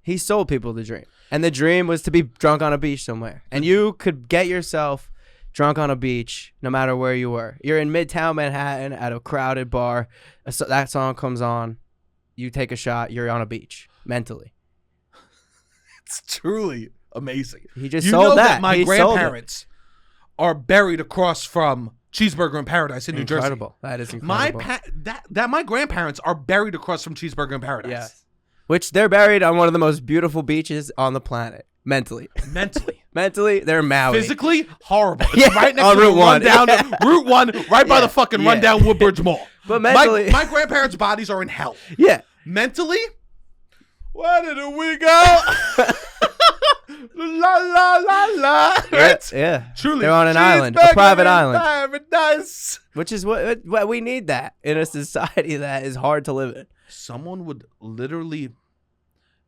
[SPEAKER 2] He sold people the dream. And the dream was to be drunk on a beach somewhere. And you could get yourself drunk on a beach, no matter where you were. You're in Midtown Manhattan at a crowded bar. That song comes on. You take a shot. You're on a beach mentally.
[SPEAKER 1] It's truly amazing.
[SPEAKER 2] He just sold that.
[SPEAKER 1] My grandparents are buried across from Cheeseburger in Paradise in New Jersey.
[SPEAKER 2] Incredible. That is incredible.
[SPEAKER 1] My grandparents are buried across from Cheeseburger in Paradise.
[SPEAKER 2] Yes. Which they're buried on one of the most beautiful beaches on the planet. Mentally, they're Maui.
[SPEAKER 1] Physically, horrible. It's right next
[SPEAKER 2] on
[SPEAKER 1] to
[SPEAKER 2] Route 1.
[SPEAKER 1] Route 1, right by the fucking rundown Woodbridge Mall.
[SPEAKER 2] But mentally,
[SPEAKER 1] my grandparents' bodies are in hell.
[SPEAKER 2] Yeah.
[SPEAKER 1] Mentally, where did we go? La la la la. Right?
[SPEAKER 2] Yeah.
[SPEAKER 1] Truly,
[SPEAKER 2] they're on an island, a private island.
[SPEAKER 1] Paradise.
[SPEAKER 2] Which is what we need that in a society that is hard to live in.
[SPEAKER 1] Someone would literally.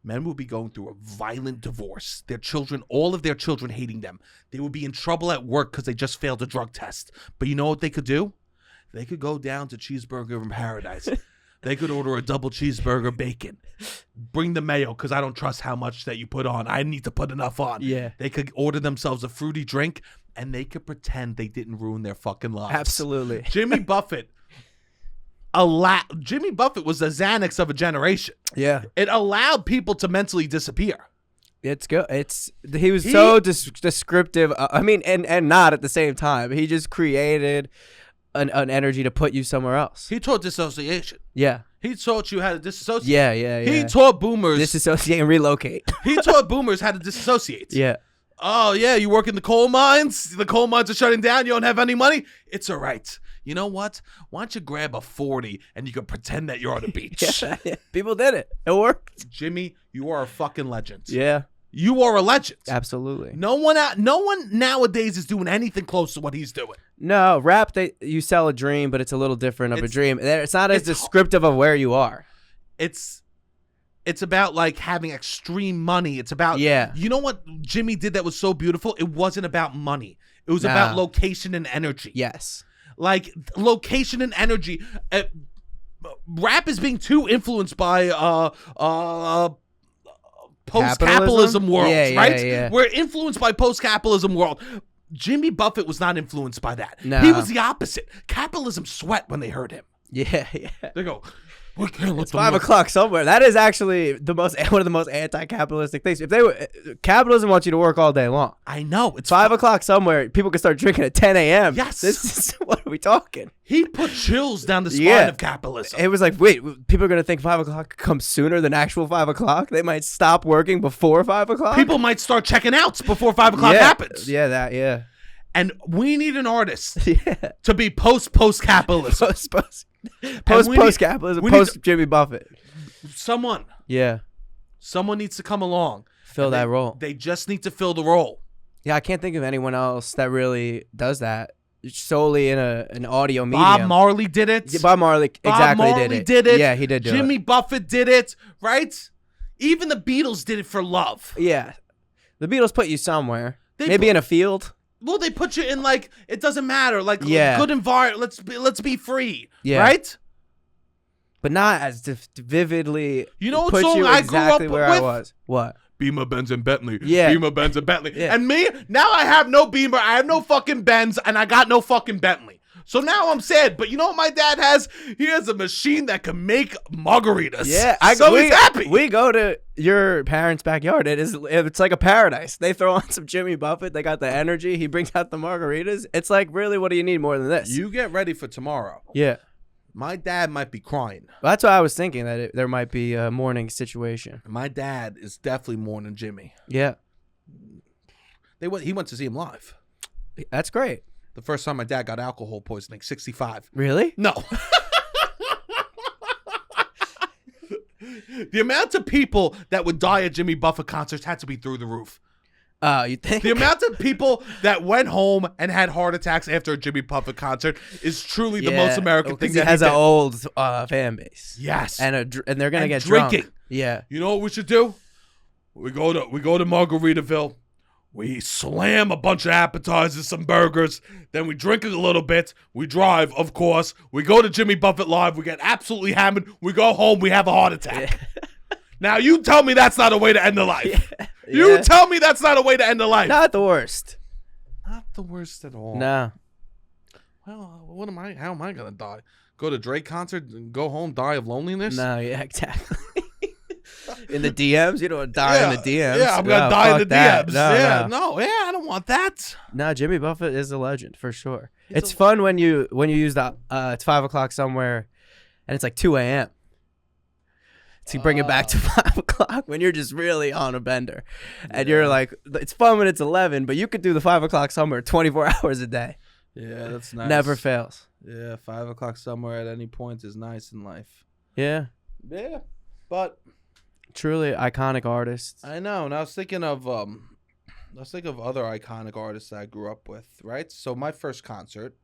[SPEAKER 1] Men would be going through a violent divorce. Their children, all of their children hating them. They would be in trouble at work because they just failed a drug test. But you know what they could do? They could go down to Cheeseburger in Paradise. They could order a double cheeseburger bacon. Bring the mayo because I don't trust how much that you put on. I need to put enough on.
[SPEAKER 2] Yeah.
[SPEAKER 1] They could order themselves a fruity drink and they could pretend they didn't ruin their fucking lives.
[SPEAKER 2] Absolutely.
[SPEAKER 1] Jimmy Buffett. Jimmy Buffett was the Xanax of a generation.
[SPEAKER 2] Yeah.
[SPEAKER 1] It allowed people to mentally disappear.
[SPEAKER 2] It's good. He was so descriptive. And not at the same time. He just created an energy to put you somewhere else.
[SPEAKER 1] He taught dissociation.
[SPEAKER 2] Yeah.
[SPEAKER 1] He taught you how to disassociate.
[SPEAKER 2] Yeah.
[SPEAKER 1] He taught boomers.
[SPEAKER 2] Disassociate and relocate.
[SPEAKER 1] He taught boomers how to disassociate.
[SPEAKER 2] Yeah.
[SPEAKER 1] Oh, yeah, you work in the coal mines? The coal mines are shutting down. You don't have any money? It's all right. You know what? Why don't you grab a 40 and you can pretend that you're on a beach?
[SPEAKER 2] Yeah. People did it. It worked.
[SPEAKER 1] Jimmy, you are a fucking legend.
[SPEAKER 2] Yeah.
[SPEAKER 1] You are a legend.
[SPEAKER 2] Absolutely.
[SPEAKER 1] No one nowadays is doing anything close to what he's doing.
[SPEAKER 2] No, rap, you sell a dream, but it's a little different of a dream. It's not as descriptive of where you are.
[SPEAKER 1] It's about like having extreme money. It's about, you know what Jimmy did that was so beautiful? It wasn't about money. It was about location and energy.
[SPEAKER 2] Yes.
[SPEAKER 1] Like location and energy. Rap is being too influenced by post-capitalism world, right?
[SPEAKER 2] Yeah.
[SPEAKER 1] We're influenced by post-capitalism world. Jimmy Buffett was not influenced by that.
[SPEAKER 2] No.
[SPEAKER 1] He was the opposite. Capitalism sweat when they heard him.
[SPEAKER 2] Yeah.
[SPEAKER 1] They go, we can't let
[SPEAKER 2] it's 5 o'clock somewhere. That is actually one of the most anti-capitalistic things. If capitalism wants you to work all day long.
[SPEAKER 1] I know. It's
[SPEAKER 2] 5 o'clock somewhere. People can start drinking at 10 a.m.
[SPEAKER 1] Yes.
[SPEAKER 2] This is, what are we talking?
[SPEAKER 1] He put chills down the spine of capitalism.
[SPEAKER 2] It was like, wait, people are going to think 5 o'clock comes sooner than actual 5 o'clock? They might stop working before 5 o'clock?
[SPEAKER 1] People might start checking out before 5 o'clock happens.
[SPEAKER 2] Yeah.
[SPEAKER 1] And we need an artist
[SPEAKER 2] Yeah.
[SPEAKER 1] to be post-capitalism.
[SPEAKER 2] Post-capitalism, post-Jimmy Buffett.
[SPEAKER 1] Someone needs to come along.
[SPEAKER 2] Fill that role.
[SPEAKER 1] They just need to fill the role.
[SPEAKER 2] Yeah, I can't think of anyone else that really does that solely in an audio medium.
[SPEAKER 1] Bob Marley did it.
[SPEAKER 2] Yeah, Bob Marley
[SPEAKER 1] did it.
[SPEAKER 2] Yeah, he did do
[SPEAKER 1] Jimmy
[SPEAKER 2] it.
[SPEAKER 1] Buffett did it, right? Even the Beatles did it for love.
[SPEAKER 2] Yeah. The Beatles put you somewhere. Maybe in a field.
[SPEAKER 1] Well, they put you in like it doesn't matter, like
[SPEAKER 2] Yeah.
[SPEAKER 1] good environment. Let's be free,
[SPEAKER 2] Yeah.
[SPEAKER 1] right?
[SPEAKER 2] But not as vividly.
[SPEAKER 1] You know what
[SPEAKER 2] put
[SPEAKER 1] song
[SPEAKER 2] you
[SPEAKER 1] I
[SPEAKER 2] exactly
[SPEAKER 1] grew up
[SPEAKER 2] where
[SPEAKER 1] with?
[SPEAKER 2] I was. What?
[SPEAKER 1] Beamer, Benz, and Bentley.
[SPEAKER 2] Yeah.
[SPEAKER 1] Beamer, Benz, and Bentley.
[SPEAKER 2] Yeah.
[SPEAKER 1] And me, now I have no Beamer, I have no fucking Benz, and I got no fucking Bentley. So now I'm sad. But you know what my dad has? He has a machine that can make margaritas.
[SPEAKER 2] Yeah,
[SPEAKER 1] he's happy.
[SPEAKER 2] We go to your parents' backyard. It's like a paradise. They throw on some Jimmy Buffett. They got the energy. He brings out the margaritas. It's like, really, what do you need more than this?
[SPEAKER 1] You get ready for tomorrow.
[SPEAKER 2] Yeah.
[SPEAKER 1] My dad might be crying.
[SPEAKER 2] Well, that's why I was thinking that there might be a mourning situation.
[SPEAKER 1] My dad is definitely mourning Jimmy.
[SPEAKER 2] Yeah.
[SPEAKER 1] He went to see him live.
[SPEAKER 2] That's great.
[SPEAKER 1] The first time my dad got alcohol poisoning, 65.
[SPEAKER 2] Really?
[SPEAKER 1] No. The amount of people that would die at Jimmy Buffett concerts had to be through the roof.
[SPEAKER 2] You think?
[SPEAKER 1] The amount of people that went home and had heart attacks after a Jimmy Buffett concert is truly the most American thing.
[SPEAKER 2] He has an old fan base.
[SPEAKER 1] Yes,
[SPEAKER 2] and they're gonna get
[SPEAKER 1] drinking.
[SPEAKER 2] Drunk. Yeah.
[SPEAKER 1] You know what we should do? We go to Margaritaville. We slam a bunch of appetizers, some burgers. Then we drink a little bit. We drive, of course. We go to Jimmy Buffett Live. We get absolutely hammered. We go home. We have a heart attack.
[SPEAKER 2] Yeah.
[SPEAKER 1] Now, you tell me that's not a way to end the life.
[SPEAKER 2] Yeah.
[SPEAKER 1] You tell me that's not a way to end the life.
[SPEAKER 2] Not the worst.
[SPEAKER 1] Not the worst at all.
[SPEAKER 2] No.
[SPEAKER 1] Well, how am I going to die? Go to Drake concert and go home, die of loneliness?
[SPEAKER 2] No, yeah, exactly. In the DMs? You don't want to die in the DMs.
[SPEAKER 1] Yeah, I'm going to die in the DMs.
[SPEAKER 2] No.
[SPEAKER 1] I don't want that.
[SPEAKER 2] No, Jimmy Buffett is a legend for sure. It's fun when you use the it's 5 o'clock somewhere and it's like 2 a.m. to bring it back to 5 o'clock when you're just really on a bender. And you're like, it's fun when it's 11, but you could do the 5 o'clock somewhere 24 hours a day.
[SPEAKER 1] Yeah, that's nice.
[SPEAKER 2] Never fails.
[SPEAKER 1] Yeah, 5 o'clock somewhere at any point is nice in life.
[SPEAKER 2] Yeah.
[SPEAKER 1] Yeah, but
[SPEAKER 2] truly iconic artists.
[SPEAKER 1] I know. And I was thinking of other iconic artists that I grew up with, right? So my first concert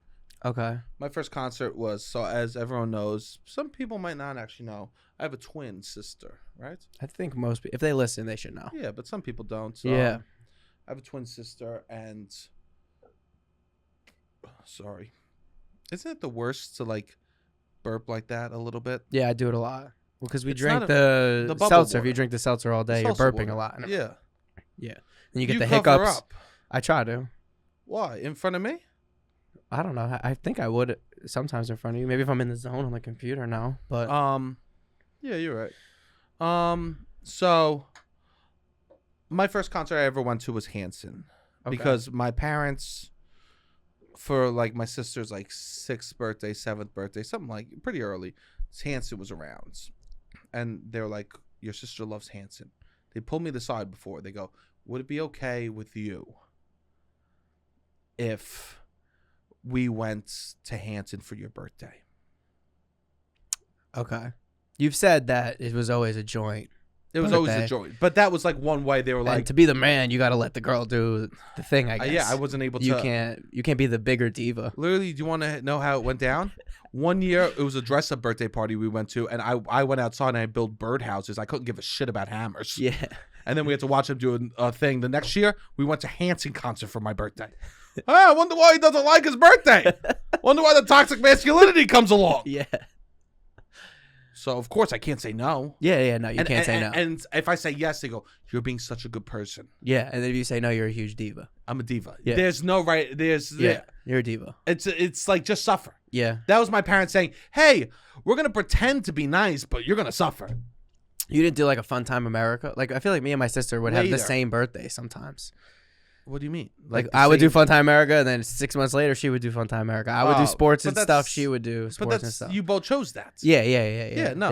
[SPEAKER 1] was, so as everyone knows, some people might not actually know, I have a twin sister, right?
[SPEAKER 2] I think most people, if they listen, they should know.
[SPEAKER 1] Yeah, but some people don't. So,
[SPEAKER 2] yeah.
[SPEAKER 1] I have a twin sister, and sorry, isn't it the worst to like burp like that a little bit?
[SPEAKER 2] Yeah, I do it a lot. Well, because we
[SPEAKER 1] It's
[SPEAKER 2] drink
[SPEAKER 1] not
[SPEAKER 2] the
[SPEAKER 1] bubble
[SPEAKER 2] seltzer.
[SPEAKER 1] water.
[SPEAKER 2] If you drink the seltzer all day,
[SPEAKER 1] The
[SPEAKER 2] you're
[SPEAKER 1] salsa
[SPEAKER 2] burping
[SPEAKER 1] water.
[SPEAKER 2] a lot.
[SPEAKER 1] Yeah.
[SPEAKER 2] Yeah. And you get the
[SPEAKER 1] cover
[SPEAKER 2] hiccups.
[SPEAKER 1] up.
[SPEAKER 2] I try to.
[SPEAKER 1] Why? In front of me?
[SPEAKER 2] I don't know. I think I would sometimes in front of you. Maybe if I'm in the zone on the computer now. But
[SPEAKER 1] yeah, you're right. So my first concert I ever went to was Hanson.
[SPEAKER 2] Okay.
[SPEAKER 1] Because my parents, for like my sister's like 6th birthday, 7th birthday, something like pretty early, Hanson was around. And they're like, your sister loves Hanson. They pulled me aside before. They go, would it be okay with you if we went to Hanson for your birthday?
[SPEAKER 2] Okay. You've said that it was always a joint.
[SPEAKER 1] It was always a joint. But that was like one way they were like,
[SPEAKER 2] and to be the man, you got to let the girl do the thing, I guess.
[SPEAKER 1] Yeah, I wasn't able to.
[SPEAKER 2] You can't be the bigger diva.
[SPEAKER 1] Literally, do you want to know how it went down? One year, it was a dress-up birthday party we went to, and I went outside and I built birdhouses. I couldn't give a shit about hammers.
[SPEAKER 2] Yeah.
[SPEAKER 1] And then we had to watch him do a thing. The next year, we went to Hanson concert for my birthday. I wonder why he doesn't like his birthday. Wonder why the toxic masculinity comes along.
[SPEAKER 2] Yeah.
[SPEAKER 1] So, of course, I can't say no.
[SPEAKER 2] Yeah, no, you can't say no.
[SPEAKER 1] And if I say yes, they go, you're being such a good person.
[SPEAKER 2] Yeah, and then if you say no, you're a huge diva.
[SPEAKER 1] I'm a diva.
[SPEAKER 2] Yeah.
[SPEAKER 1] There's no right.
[SPEAKER 2] You're a diva.
[SPEAKER 1] It's like, just suffer.
[SPEAKER 2] Yeah.
[SPEAKER 1] That was my parents saying, hey, we're going to pretend to be nice, but you're going to suffer.
[SPEAKER 2] You didn't do like a Fun Time America? Like, I feel like me and my sister would have the same birthday sometimes.
[SPEAKER 1] What do you mean?
[SPEAKER 2] Like I would do Fun Time America, and then 6 months later, she would do Fun Time America. I would do sports and stuff. She would do sports and stuff.
[SPEAKER 1] You both chose that.
[SPEAKER 2] Yeah.
[SPEAKER 1] No.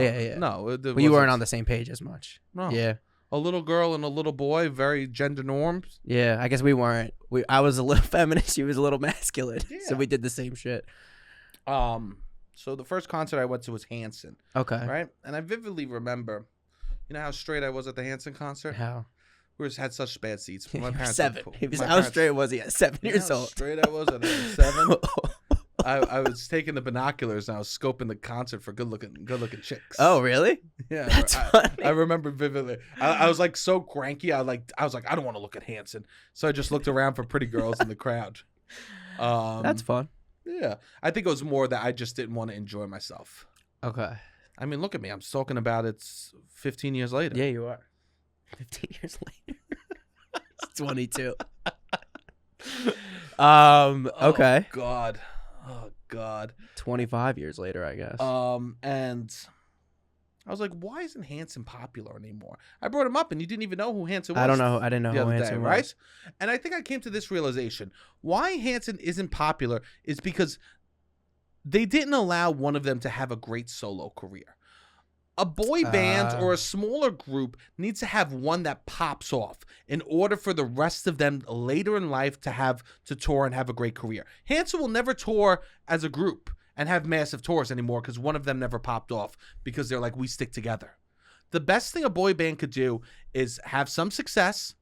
[SPEAKER 2] Well,
[SPEAKER 1] you
[SPEAKER 2] you weren't on the same page as much.
[SPEAKER 1] No.
[SPEAKER 2] Yeah.
[SPEAKER 1] A little girl and a little boy, very gender norms.
[SPEAKER 2] Yeah, I guess we weren't. I was a little feminist. She was a little masculine.
[SPEAKER 1] Yeah.
[SPEAKER 2] So we did the same shit.
[SPEAKER 1] So the first concert I went to was Hanson.
[SPEAKER 2] Okay.
[SPEAKER 1] Right? And I vividly remember, you know how straight I was at the Hanson concert?
[SPEAKER 2] How?
[SPEAKER 1] We just had such bad seats. My parents
[SPEAKER 2] 7.
[SPEAKER 1] were,
[SPEAKER 2] How straight was he at 7
[SPEAKER 1] you know
[SPEAKER 2] years
[SPEAKER 1] how
[SPEAKER 2] old?
[SPEAKER 1] straight I was at 7. I was taking the binoculars and I was scoping the concert for good looking chicks.
[SPEAKER 2] Oh, really?
[SPEAKER 1] Yeah,
[SPEAKER 2] That's funny.
[SPEAKER 1] I remember vividly. I was like so cranky. I was like I don't want to look at Hanson, so I just looked around for pretty girls in the crowd.
[SPEAKER 2] That's fun.
[SPEAKER 1] Yeah, I think it was more that I just didn't want to enjoy myself.
[SPEAKER 2] Okay.
[SPEAKER 1] I mean, look at me. I'm talking about it's 15 years later.
[SPEAKER 2] Yeah, you are. 15 years later. It's 22. Okay.
[SPEAKER 1] Oh God.
[SPEAKER 2] 25 years later, I guess.
[SPEAKER 1] And I was like, why isn't Hanson popular anymore? I brought him up and you didn't even know who Hanson was.
[SPEAKER 2] I didn't know who Hanson was.
[SPEAKER 1] Right? And I think I came to this realization. Why Hanson isn't popular is because they didn't allow one of them to have a great solo career. A boy band or a smaller group needs to have one that pops off in order for the rest of them later in life to tour and have a great career. Hanson will never tour as a group and have massive tours anymore because one of them never popped off because they're like, we stick together. The best thing a boy band could do is have some success,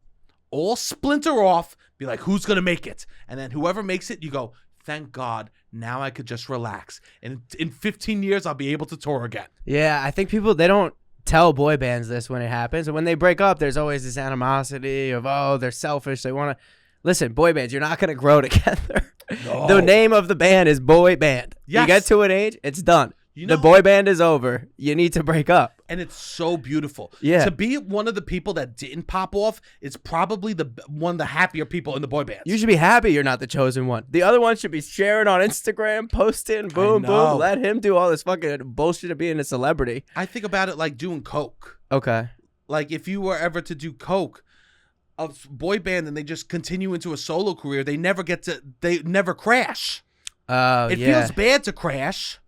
[SPEAKER 1] all splinter off, be like, who's going to make it? And then whoever makes it, you go, thank God, now I could just relax. And in 15 years, I'll be able to tour again.
[SPEAKER 2] Yeah, I think people, they don't tell boy bands this when it happens. And when they break up, there's always this animosity of, oh, they're selfish. They want to... Listen, boy bands, you're not going to grow together. No. The name of the band is boy band. Yes. You get to an age, it's done. The boy band is over. You need to break up.
[SPEAKER 1] And it's so beautiful.
[SPEAKER 2] Yeah.
[SPEAKER 1] To be one of the people that didn't pop off is probably one of the happier people in the boy bands.
[SPEAKER 2] You should be happy you're not the chosen one. The other one should be sharing on Instagram, posting, boom, boom. Let him do all this fucking bullshit of being a celebrity.
[SPEAKER 1] I think about it like doing coke.
[SPEAKER 2] Okay.
[SPEAKER 1] Like if you were ever to do coke, a boy band, and they just continue into a solo career, they never crash. It feels bad to crash.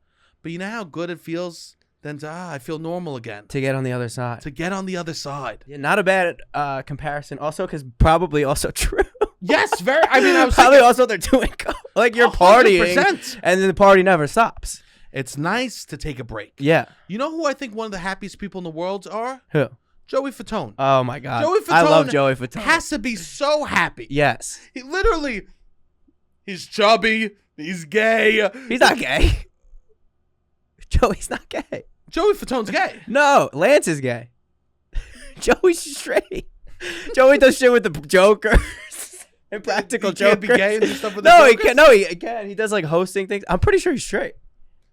[SPEAKER 1] But you know how good it feels then I feel normal again.
[SPEAKER 2] To get on the other side.
[SPEAKER 1] Yeah,
[SPEAKER 2] not a bad comparison. Also, because probably also true.
[SPEAKER 1] Yes, very. I mean, I was
[SPEAKER 2] probably also they're doing like you're 100%. Partying, and then the party never stops.
[SPEAKER 1] It's nice to take a break.
[SPEAKER 2] Yeah.
[SPEAKER 1] You know who I think one of the happiest people in the world are?
[SPEAKER 2] Who?
[SPEAKER 1] Joey Fatone.
[SPEAKER 2] Oh my God. I love Joey Fatone.
[SPEAKER 1] Has to be so happy.
[SPEAKER 2] Yes.
[SPEAKER 1] He's chubby. He's gay.
[SPEAKER 2] He's not gay. Joey's not gay.
[SPEAKER 1] Joey Fatone's gay.
[SPEAKER 2] No, Lance is gay. Joey's straight. Joey does shit with the Jokers and Practical Jokers.
[SPEAKER 1] He can't be gay and do stuff with the Jokers?
[SPEAKER 2] He can't. No, he can. He does like hosting things. I'm pretty sure he's straight.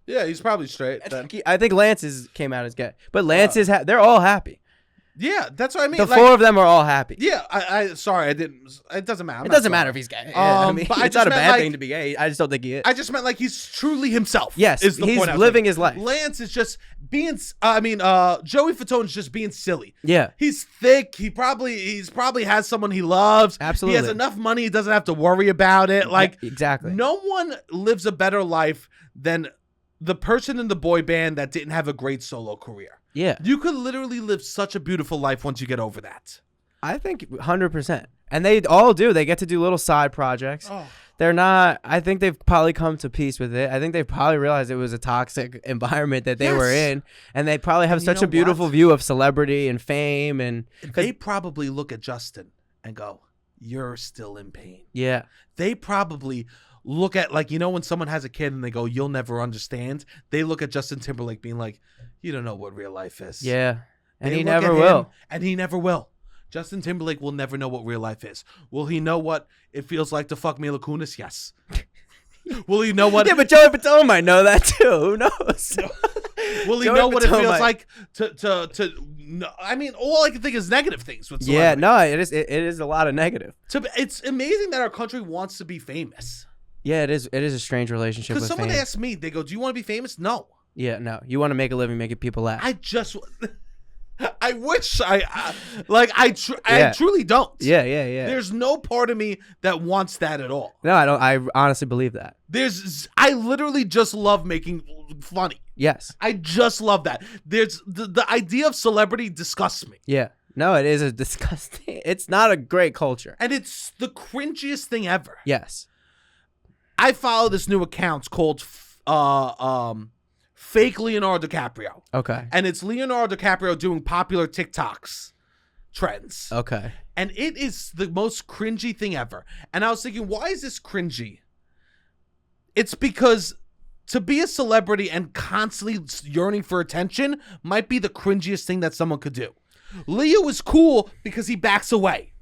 [SPEAKER 1] Yeah, he's probably straight.
[SPEAKER 2] I think Lance came out as gay. But Lance is they're all happy.
[SPEAKER 1] Yeah, that's what I mean.
[SPEAKER 2] The four of them are all happy.
[SPEAKER 1] Yeah, sorry, I didn't. It doesn't matter.
[SPEAKER 2] It doesn't matter if he's gay. I mean, it's not a bad thing to be gay. I just don't think he is.
[SPEAKER 1] I just meant like he's truly himself.
[SPEAKER 2] Yes, he's living his life.
[SPEAKER 1] Lance is just being. Joey Fatone's just being silly.
[SPEAKER 2] Yeah,
[SPEAKER 1] he's thick. He's probably has someone he loves.
[SPEAKER 2] Absolutely,
[SPEAKER 1] he has enough money. He doesn't have to worry about it. Like
[SPEAKER 2] exactly.
[SPEAKER 1] No one lives a better life than the person in the boy band that didn't have a great solo career.
[SPEAKER 2] Yeah.
[SPEAKER 1] You could literally live such a beautiful life once you get over that.
[SPEAKER 2] I think 100%. And they all do. They get to do little side projects. Oh. They're not, I think they've probably come to peace with it. I think they've probably realized it was a toxic environment that they were in. And they probably have such a beautiful view of celebrity and fame. And
[SPEAKER 1] they probably look at Justin and go, you're still in pain.
[SPEAKER 2] Yeah.
[SPEAKER 1] They probably look at, like, you know, when someone has a kid and they go, you'll never understand. They look at Justin Timberlake being like, you don't know what real life is.
[SPEAKER 2] Yeah. And he never will.
[SPEAKER 1] And he never will. Justin Timberlake will never know what real life is. Will he know what it feels like to fuck Mila Kunis? Yes. Will he know what?
[SPEAKER 2] Yeah, but Joey Fatone might know that too. Who knows?
[SPEAKER 1] Will he know what it feels like to? I mean, all I can think is negative things with celebrity.
[SPEAKER 2] Yeah, no, it is a lot of negative.
[SPEAKER 1] It's amazing that our country wants to be famous.
[SPEAKER 2] Yeah, it is. It is a strange relationship.
[SPEAKER 1] Because someone asked me, they go, "Do you want to be famous?" No.
[SPEAKER 2] Yeah, no. You want to make a living, making people laugh.
[SPEAKER 1] I wish I truly don't.
[SPEAKER 2] Yeah.
[SPEAKER 1] There's no part of me that wants that at all.
[SPEAKER 2] No, I don't. I honestly believe that.
[SPEAKER 1] I literally just love making funny.
[SPEAKER 2] Yes.
[SPEAKER 1] I just love that. There's the idea of celebrity disgusts me.
[SPEAKER 2] Yeah. No, it is a disgusting. It's not a great culture.
[SPEAKER 1] And it's the cringiest thing ever.
[SPEAKER 2] Yes.
[SPEAKER 1] I follow this new account called Fake Leonardo DiCaprio.
[SPEAKER 2] Okay.
[SPEAKER 1] And it's Leonardo DiCaprio doing popular TikToks trends.
[SPEAKER 2] Okay.
[SPEAKER 1] And it is the most cringy thing ever. And I was thinking, why is this cringy? It's because to be a celebrity and constantly yearning for attention might be the cringiest thing that someone could do. Leo is cool because he backs away.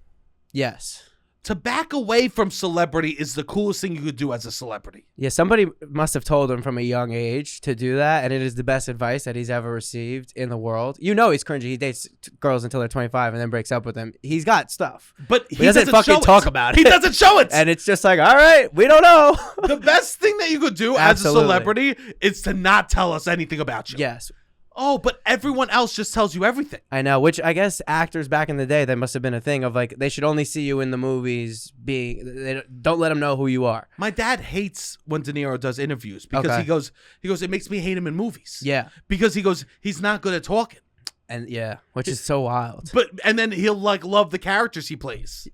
[SPEAKER 2] Yes.
[SPEAKER 1] To back away from celebrity is the coolest thing you could do as a celebrity.
[SPEAKER 2] Yeah, somebody must have told him from a young age to do that, and it is the best advice that he's ever received in the world. You know he's cringy. He dates girls until they're 25 and then breaks up with them. He's got stuff.
[SPEAKER 1] But
[SPEAKER 2] he doesn't fucking talk about it.
[SPEAKER 1] He doesn't show it.
[SPEAKER 2] And it's just like, all right, we don't know.
[SPEAKER 1] The best thing that you could do as a celebrity is to not tell us anything about you.
[SPEAKER 2] Yes.
[SPEAKER 1] Oh, but everyone else just tells you everything.
[SPEAKER 2] I know, which I guess actors back in the day, that must have been a thing of like, they should only see you in the movies they don't let them know who you are.
[SPEAKER 1] My dad hates when De Niro does interviews because he goes, it makes me hate him in movies.
[SPEAKER 2] Yeah.
[SPEAKER 1] Because he goes, he's not good at talking.
[SPEAKER 2] And yeah, which is so wild.
[SPEAKER 1] And then he'll like love the characters he plays.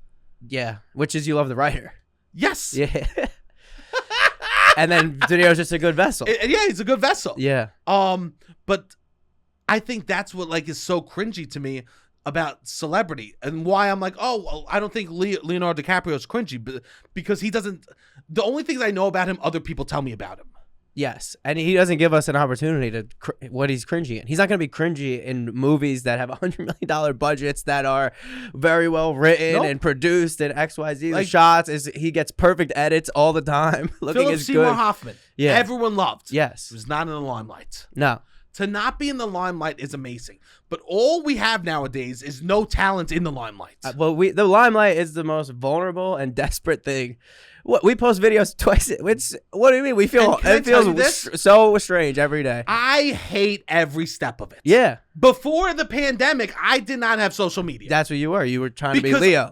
[SPEAKER 2] Yeah, which is you love the writer.
[SPEAKER 1] Yes.
[SPEAKER 2] Yeah. And then De Niro's just a good vessel.
[SPEAKER 1] Yeah, he's a good vessel.
[SPEAKER 2] Yeah.
[SPEAKER 1] But I think that's what like is so cringy to me about celebrity and why I'm like, oh, well, I don't think Leonardo DiCaprio is cringy, but because he doesn't. The only things I know about him, other people tell me about him.
[SPEAKER 2] Yes, and he doesn't give us an opportunity to what he's cringy in. He's not going to be cringy in movies that have $100 million budgets that are very well written and produced and XYZ. Like, the shots he gets perfect edits all the time. Looking
[SPEAKER 1] Philip
[SPEAKER 2] as
[SPEAKER 1] Seymour
[SPEAKER 2] good.
[SPEAKER 1] Hoffman.
[SPEAKER 2] Yeah,
[SPEAKER 1] everyone loved.
[SPEAKER 2] Yes,
[SPEAKER 1] he was not in the limelight.
[SPEAKER 2] No.
[SPEAKER 1] To not be in the limelight is amazing, but all we have nowadays is no talent in the limelight.
[SPEAKER 2] Well, the limelight is the most vulnerable and desperate thing. What we post videos twice. What do you mean? It feels so strange every day.
[SPEAKER 1] I hate every step of it.
[SPEAKER 2] Yeah.
[SPEAKER 1] Before the pandemic, I did not have social media.
[SPEAKER 2] That's what you were. You were trying to be Leo.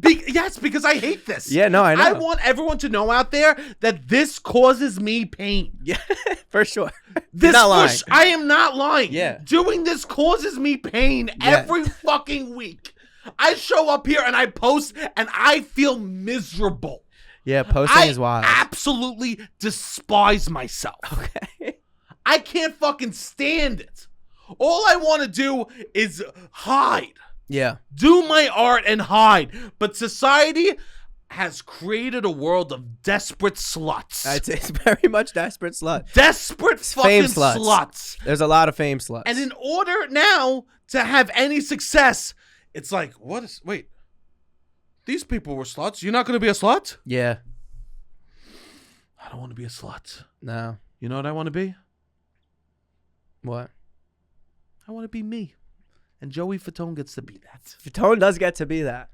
[SPEAKER 1] Yes, because I hate this.
[SPEAKER 2] Yeah, no, I know.
[SPEAKER 1] I want everyone to know out there that this causes me pain.
[SPEAKER 2] Yeah, for sure.
[SPEAKER 1] This not lying. I am not lying.
[SPEAKER 2] Yeah.
[SPEAKER 1] Doing this causes me pain every fucking week. I show up here and I post and I feel miserable.
[SPEAKER 2] Yeah, posting is wild.
[SPEAKER 1] I absolutely despise myself.
[SPEAKER 2] Okay.
[SPEAKER 1] I can't fucking stand it. All I want to do is hide.
[SPEAKER 2] Yeah.
[SPEAKER 1] Do my art and hide. But society has created a world of desperate sluts.
[SPEAKER 2] It's very much desperate sluts.
[SPEAKER 1] Desperate fucking sluts.
[SPEAKER 2] There's a lot of fame sluts.
[SPEAKER 1] And in order now to have any success, it's like, wait. These people were sluts. You're not going to be a slut?
[SPEAKER 2] Yeah.
[SPEAKER 1] I don't want to be a slut.
[SPEAKER 2] No.
[SPEAKER 1] You know what I want to be?
[SPEAKER 2] What?
[SPEAKER 1] I want to be me. And Joey Fatone gets to be that.
[SPEAKER 2] Fatone does get to be that.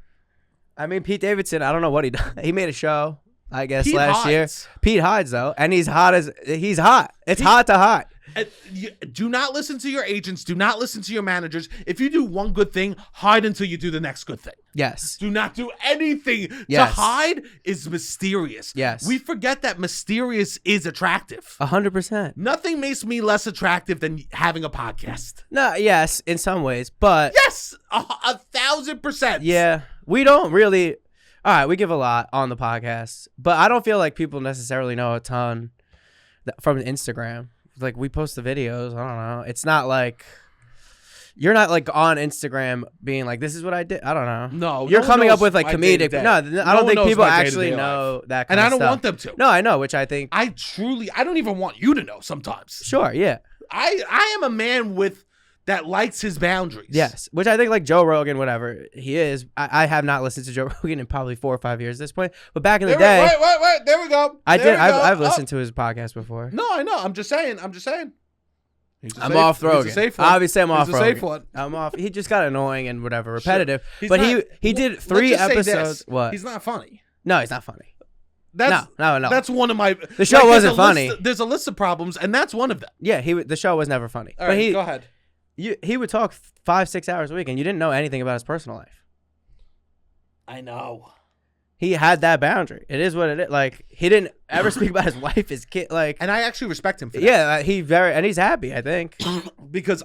[SPEAKER 2] I mean, Pete Davidson, I don't know what he done. He made a show, I guess, last year. Pete hides, though. And he's hot. It's hot to hide.
[SPEAKER 1] Do not listen to your agents. Do not listen to your managers. If you do one good thing, hide until you do the next good thing.
[SPEAKER 2] Yes.
[SPEAKER 1] Do not do anything.
[SPEAKER 2] Yes.
[SPEAKER 1] To hide is mysterious.
[SPEAKER 2] Yes.
[SPEAKER 1] We forget that mysterious is attractive.
[SPEAKER 2] 100%.
[SPEAKER 1] Nothing makes me less attractive than having a podcast.
[SPEAKER 2] No, yes, in some ways, but...
[SPEAKER 1] Yes, 1,000%.
[SPEAKER 2] Yeah, we don't really... All right, we give a lot on the podcast, but I don't feel like people necessarily know a ton from Instagram. Like, we post the videos. I don't know. It's not like you're not like on Instagram being like, this is what I did. I don't know.
[SPEAKER 1] No,
[SPEAKER 2] you're coming up with like comedic. No, I don't think people actually know that kind of stuff.
[SPEAKER 1] And I don't want them to.
[SPEAKER 2] No, I know, which I think.
[SPEAKER 1] I don't even want you to know sometimes.
[SPEAKER 2] Sure, yeah.
[SPEAKER 1] I am a man that likes his boundaries.
[SPEAKER 2] Yes, which I think like Joe Rogan, whatever he is. I have not listened to Joe Rogan in probably 4 or 5 years at this point. But back in the day,
[SPEAKER 1] wait, there we go.
[SPEAKER 2] I've listened to his podcast before.
[SPEAKER 1] No, I know. I'm just saying.
[SPEAKER 2] I'm off Rogan. Obviously, I'm off Rogan.
[SPEAKER 1] He's a safe one.
[SPEAKER 2] I'm off. He just got annoying and whatever, repetitive.
[SPEAKER 1] Sure.
[SPEAKER 2] But he did 3 episodes. What?
[SPEAKER 1] He's not funny.
[SPEAKER 2] No, he's not funny.
[SPEAKER 1] No.
[SPEAKER 2] That's
[SPEAKER 1] one of my.
[SPEAKER 2] The show wasn't funny.
[SPEAKER 1] There's a list of problems, and that's one of them.
[SPEAKER 2] Yeah, the show was never funny.
[SPEAKER 1] All right, go ahead.
[SPEAKER 2] He would talk 5-6 hours a week, and you didn't know anything about his personal life.
[SPEAKER 1] I know.
[SPEAKER 2] He had that boundary. It is what it is. Like, he didn't ever speak about his wife, his kid. Like,
[SPEAKER 1] and I actually respect him for that.
[SPEAKER 2] Yeah, and he's happy, I think.
[SPEAKER 1] Because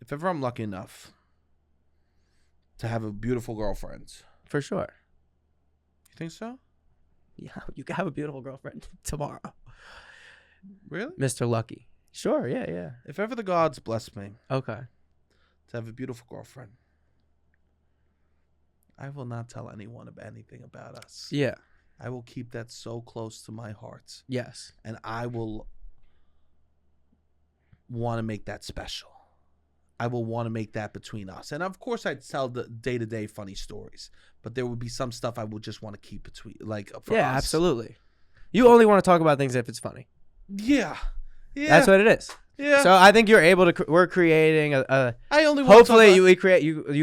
[SPEAKER 1] If ever I'm lucky enough to have a beautiful girlfriend.
[SPEAKER 2] For sure.
[SPEAKER 1] You think so?
[SPEAKER 2] Yeah, you can have a beautiful girlfriend tomorrow.
[SPEAKER 1] Really?
[SPEAKER 2] Mr. Lucky. Sure, yeah.
[SPEAKER 1] If ever the gods bless me
[SPEAKER 2] Okay.
[SPEAKER 1] to have a beautiful girlfriend, I will not tell anyone anything about us.
[SPEAKER 2] Yeah.
[SPEAKER 1] I will keep that so close to my heart.
[SPEAKER 2] Yes.
[SPEAKER 1] And I will want to make that special. I will want to make that between us. And of course, I'd tell the day-to-day funny stories, but there would be some stuff I would just want to keep between, like, for us.
[SPEAKER 2] Yeah, absolutely. You only want to talk about things if it's funny.
[SPEAKER 1] Yeah.
[SPEAKER 2] That's what it is.
[SPEAKER 1] Yeah.
[SPEAKER 2] So I think you're able to. We're creating a.
[SPEAKER 1] I only want
[SPEAKER 2] hopefully you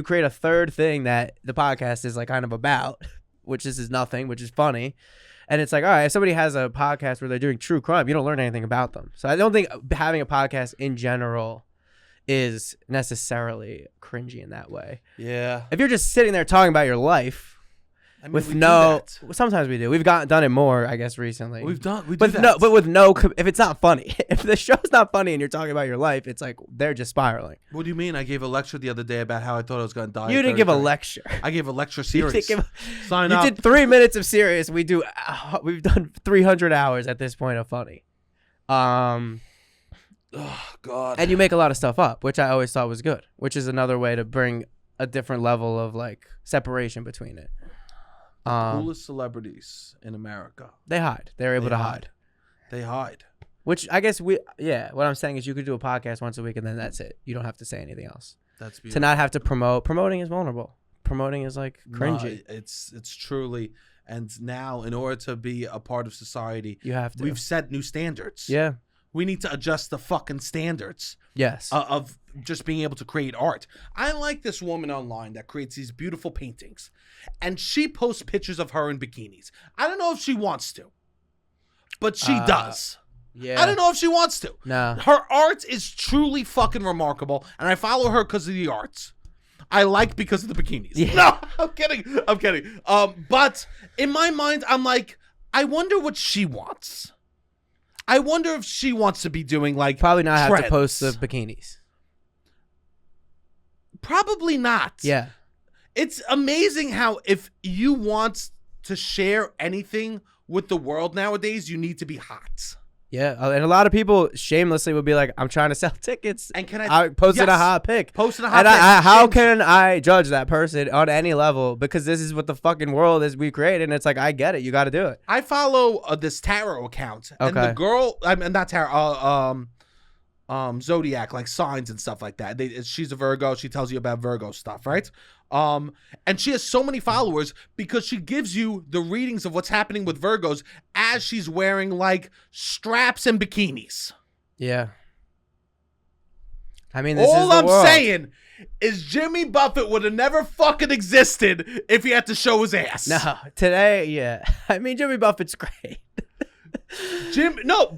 [SPEAKER 2] create a third thing that the podcast is like kind of about, which is nothing, which is funny. And it's like, all right, if somebody has a podcast where they're doing true crime, you don't learn anything about them. So I don't think having a podcast in general is necessarily cringy in that way.
[SPEAKER 1] Yeah.
[SPEAKER 2] If you're just sitting there talking about your life,
[SPEAKER 1] I mean,
[SPEAKER 2] with
[SPEAKER 1] we
[SPEAKER 2] no,
[SPEAKER 1] do that.
[SPEAKER 2] sometimes we do. We've done it more, I guess, recently.
[SPEAKER 1] We do
[SPEAKER 2] but
[SPEAKER 1] that.
[SPEAKER 2] but with no, if it's not funny, if the show's not funny and you're talking about your life, it's like they're just spiraling.
[SPEAKER 1] What do you mean? I gave a lecture the other day about how I thought I was going to die.
[SPEAKER 2] You didn't give a lecture.
[SPEAKER 1] I gave a lecture series. Sign
[SPEAKER 2] you
[SPEAKER 1] up.
[SPEAKER 2] did 3 minutes of serious. We've done 300 hours at this point of funny.
[SPEAKER 1] Oh God.
[SPEAKER 2] And you make a lot of stuff up, which I always thought was good, which is another way to bring a different level of like separation between it.
[SPEAKER 1] Coolest celebrities in America.
[SPEAKER 2] They hide. They're able to hide.
[SPEAKER 1] They hide.
[SPEAKER 2] Which I guess what I'm saying is you could do a podcast once a week and then that's it. You don't have to say anything else.
[SPEAKER 1] That's beautiful.
[SPEAKER 2] To not have to promote. Promoting is vulnerable. Promoting is like cringy.
[SPEAKER 1] No, it's truly, and now in order to be a part of society,
[SPEAKER 2] You have to.
[SPEAKER 1] we've set new standards.
[SPEAKER 2] Yeah.
[SPEAKER 1] We need to adjust the fucking standards
[SPEAKER 2] Yes.
[SPEAKER 1] of just being able to create art. I like this woman online that creates these beautiful paintings, and she posts pictures of her in bikinis. I don't know if she wants to, but she does.
[SPEAKER 2] Yeah.
[SPEAKER 1] I don't know if she wants to.
[SPEAKER 2] No.
[SPEAKER 1] Her art is truly fucking remarkable, and I follow her because of the arts. I like because of the bikinis.
[SPEAKER 2] Yeah.
[SPEAKER 1] No, I'm kidding. But in my mind, I'm like, I wonder what she wants. I wonder if she wants to be doing like
[SPEAKER 2] Probably not have to
[SPEAKER 1] trends.
[SPEAKER 2] post the bikinis.
[SPEAKER 1] Probably not.
[SPEAKER 2] Yeah.
[SPEAKER 1] It's amazing how if you want to share anything with the world nowadays, you need to be hot.
[SPEAKER 2] Yeah. And a lot of people shamelessly would be like, I'm trying to sell tickets.
[SPEAKER 1] And can I
[SPEAKER 2] posted a hot pic.
[SPEAKER 1] Posted a hot
[SPEAKER 2] and
[SPEAKER 1] pic.
[SPEAKER 2] how can I judge that person on any level? Because this is what the fucking world is we created. And it's like, I get it. You got to do it.
[SPEAKER 1] I follow this tarot account. And
[SPEAKER 2] Okay.
[SPEAKER 1] the girl, I mean, not tarot, Zodiac, like signs and stuff like that. She's a Virgo. She tells you about Virgo stuff, right? And she has so many followers because she gives you the readings of what's happening with Virgos as she's wearing like straps and bikinis.
[SPEAKER 2] Yeah. I mean, this
[SPEAKER 1] All
[SPEAKER 2] is the
[SPEAKER 1] I'm
[SPEAKER 2] world.
[SPEAKER 1] saying is Jimmy Buffett would have never fucking existed if he had to show his ass.
[SPEAKER 2] No, today, yeah. I mean, Jimmy Buffett's great.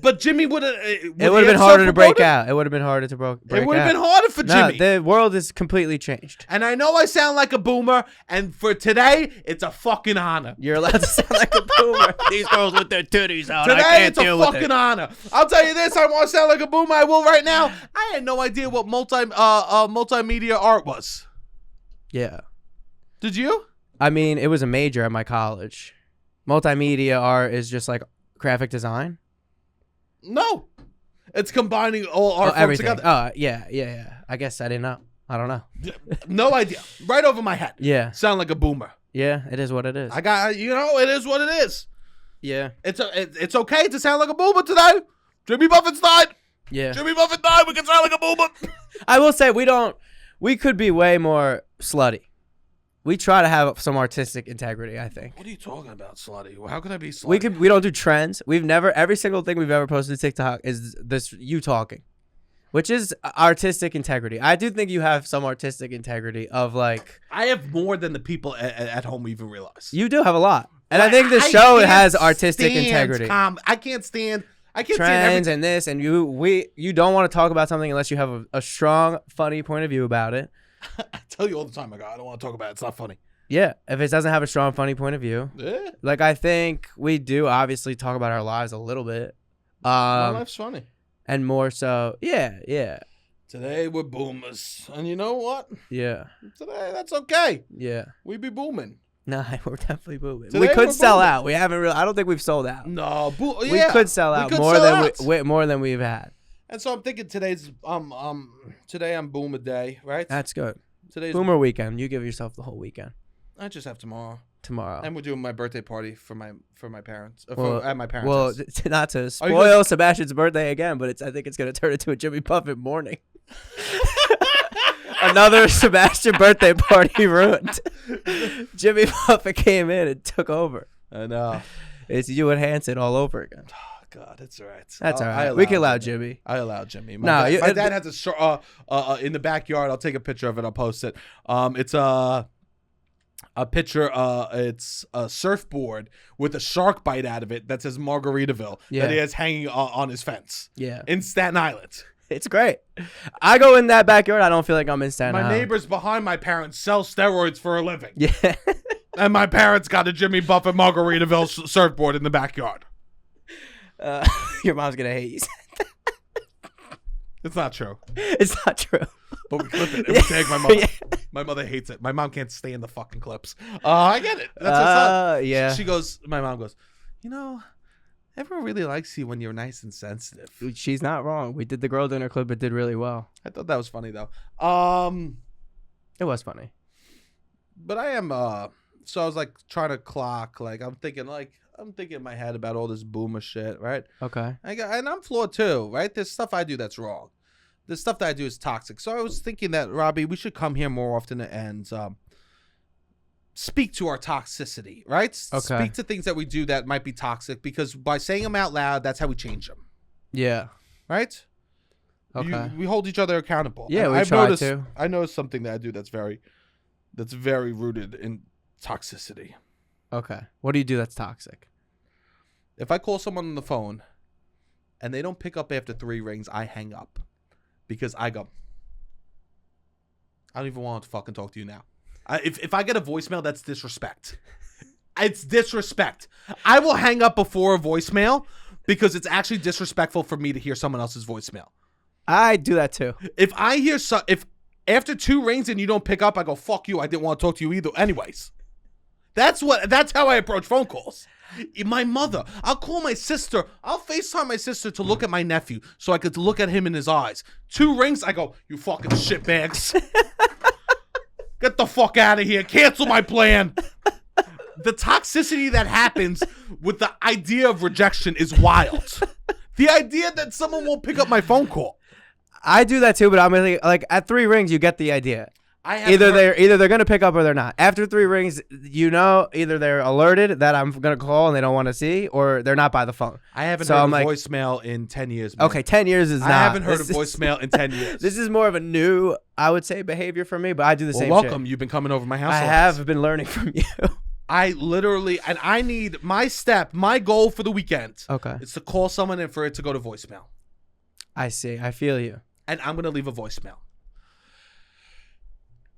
[SPEAKER 1] But Jimmy would have.
[SPEAKER 2] It would have been harder to break out. It would have been harder to break out.
[SPEAKER 1] It would have been harder for Jimmy.
[SPEAKER 2] No, the world is completely changed.
[SPEAKER 1] And I know I sound like a boomer, and for today, it's a fucking honor.
[SPEAKER 2] You're allowed to sound like a boomer. These girls with their titties out.
[SPEAKER 1] Today,
[SPEAKER 2] I can't
[SPEAKER 1] it's a
[SPEAKER 2] deal with
[SPEAKER 1] fucking
[SPEAKER 2] it.
[SPEAKER 1] honor. I'll tell you this: I want to sound like a boomer. I will right now. I had no idea what multimedia art was.
[SPEAKER 2] Yeah.
[SPEAKER 1] Did you?
[SPEAKER 2] I mean, it was a major at my college. Multimedia art is just like graphic design.
[SPEAKER 1] No, it's combining all art forms
[SPEAKER 2] Everything.
[SPEAKER 1] together.
[SPEAKER 2] Yeah. I guess I didn't know. I don't know.
[SPEAKER 1] No idea. Right over my head.
[SPEAKER 2] Yeah.
[SPEAKER 1] Sound like a boomer.
[SPEAKER 2] Yeah, it is what it is.
[SPEAKER 1] I got, it is what it is.
[SPEAKER 2] Yeah.
[SPEAKER 1] It's okay to sound like a boomer today. Jimmy Buffett's died.
[SPEAKER 2] Yeah.
[SPEAKER 1] Jimmy Buffett died. We can sound like a boomer.
[SPEAKER 2] I will say we could be way more slutty. We try to have some artistic integrity, I think.
[SPEAKER 1] What are you talking about, slutty? How could I be slutty?
[SPEAKER 2] We don't do trends. Every single thing we've ever posted to TikTok is this you talking, which is artistic integrity. I do think you have some artistic integrity of like.
[SPEAKER 1] I have more than the people at home even realize.
[SPEAKER 2] You do have a lot. And I think the show has artistic integrity.
[SPEAKER 1] I can't stand
[SPEAKER 2] trends and this and you don't want to talk about something unless you have a strong, funny point of view about it.
[SPEAKER 1] I tell you all the time, I don't want to talk about it. It's not funny.
[SPEAKER 2] Yeah, if it doesn't have a strong, funny point of view.
[SPEAKER 1] Yeah.
[SPEAKER 2] Like, I think we do obviously talk about our lives a little bit.
[SPEAKER 1] My life's funny.
[SPEAKER 2] And more so, yeah.
[SPEAKER 1] Today we're boomers. And you know what?
[SPEAKER 2] Yeah.
[SPEAKER 1] Today, that's okay.
[SPEAKER 2] Yeah.
[SPEAKER 1] We be booming.
[SPEAKER 2] Nah, we're definitely booming.
[SPEAKER 1] Today
[SPEAKER 2] We could
[SPEAKER 1] we're
[SPEAKER 2] sell
[SPEAKER 1] booming.
[SPEAKER 2] out. We haven't really. I don't think we've sold out.
[SPEAKER 1] No,
[SPEAKER 2] We could sell out more than we've had.
[SPEAKER 1] And so I'm thinking today I'm boomer day, right?
[SPEAKER 2] That's good.
[SPEAKER 1] Today's
[SPEAKER 2] Boomer weekend. You give yourself the whole weekend.
[SPEAKER 1] I just have tomorrow.
[SPEAKER 2] And
[SPEAKER 1] we're doing my birthday party for my parents. At my parents'
[SPEAKER 2] well,
[SPEAKER 1] house.
[SPEAKER 2] not to spoil Sebastian's birthday again, but I think it's gonna turn into a Jimmy Buffett morning. Another Sebastian birthday party ruined. Jimmy Buffett came in and took over.
[SPEAKER 1] I know.
[SPEAKER 2] It's you and Hanson all over again.
[SPEAKER 1] Oh, God, it's all right.
[SPEAKER 2] That's all right. We can allow Jimmy.
[SPEAKER 1] I allow Jimmy. My dad has a in the backyard. I'll take a picture of it. I'll post it. It's a picture. It's a surfboard with a shark bite out of it that says Margaritaville that he has hanging on his fence.
[SPEAKER 2] Yeah.
[SPEAKER 1] In Staten Island.
[SPEAKER 2] It's great. I go in that backyard. I don't feel like I'm in Staten Island.
[SPEAKER 1] My neighbors behind my parents sell steroids for a living.
[SPEAKER 2] Yeah.
[SPEAKER 1] And my parents got a Jimmy Buffett Margaritaville surfboard in the backyard.
[SPEAKER 2] Your mom's going to hate you.
[SPEAKER 1] It's not true.
[SPEAKER 2] It's not true.
[SPEAKER 1] But we clip it and we tag my mother. Yeah. My mother hates it. My mom can't stand the fucking clips. I get it. That's
[SPEAKER 2] yeah.
[SPEAKER 1] My mom goes, everyone really likes you when you're nice and sensitive.
[SPEAKER 2] She's not wrong. We did the girl dinner clip. It did really well.
[SPEAKER 1] I thought that was funny, though.
[SPEAKER 2] It was funny.
[SPEAKER 1] But I am, so I was like trying to clock. I'm thinking in my head about all this boomer shit, right?
[SPEAKER 2] Okay.
[SPEAKER 1] And I'm flawed too, right? There's stuff I do that's wrong. There's stuff that I do is toxic. So I was thinking that, Robbie, we should come here more often and speak to our toxicity, right?
[SPEAKER 2] Okay.
[SPEAKER 1] Speak to things that we do that might be toxic, because by saying them out loud, that's how we change them.
[SPEAKER 2] Yeah.
[SPEAKER 1] Right?
[SPEAKER 2] Okay.
[SPEAKER 1] We hold each other accountable.
[SPEAKER 2] Yeah, we try to.
[SPEAKER 1] I noticed something that I do that's very rooted in toxicity.
[SPEAKER 2] Okay. What do you do that's toxic?
[SPEAKER 1] If I call someone on the phone and they don't pick up after 3 rings, I hang up. Because I go, I don't even want to fucking talk to you now. If I get a voicemail, that's disrespect. It's disrespect. I will hang up before a voicemail because it's actually disrespectful for me to hear someone else's voicemail.
[SPEAKER 2] I do that too.
[SPEAKER 1] If I hear if after 2 rings and you don't pick up, I go, fuck you. I didn't want to talk to you either. Anyways, that's how I approach phone calls. My mother, I'll call my sister. I'll FaceTime my sister to look at my nephew so I could look at him in his eyes. 2 rings, I go, you fucking shitbags. Get the fuck out of here. Cancel my plan. The toxicity that happens with the idea of rejection is wild. The idea that someone won't pick up my phone call.
[SPEAKER 2] I do that too, but I'm like at 3 rings, you get the idea. Either they're gonna pick up or they're not. After 3 rings, either they're alerted that I'm gonna call and they don't want to see, or they're not by the phone.
[SPEAKER 1] I haven't heard a voicemail in 10 years. Man.
[SPEAKER 2] Okay, 10 years is not.
[SPEAKER 1] I haven't heard a voicemail in 10 years.
[SPEAKER 2] This is more of a new, I would say, behavior for me, but I do the same.
[SPEAKER 1] Welcome.
[SPEAKER 2] Shit.
[SPEAKER 1] You've been coming over my house.
[SPEAKER 2] I have been learning from you.
[SPEAKER 1] I need my goal for the weekend.
[SPEAKER 2] Okay,
[SPEAKER 1] is to call someone and for it to go to voicemail.
[SPEAKER 2] I see. I feel you.
[SPEAKER 1] And I'm gonna leave a voicemail.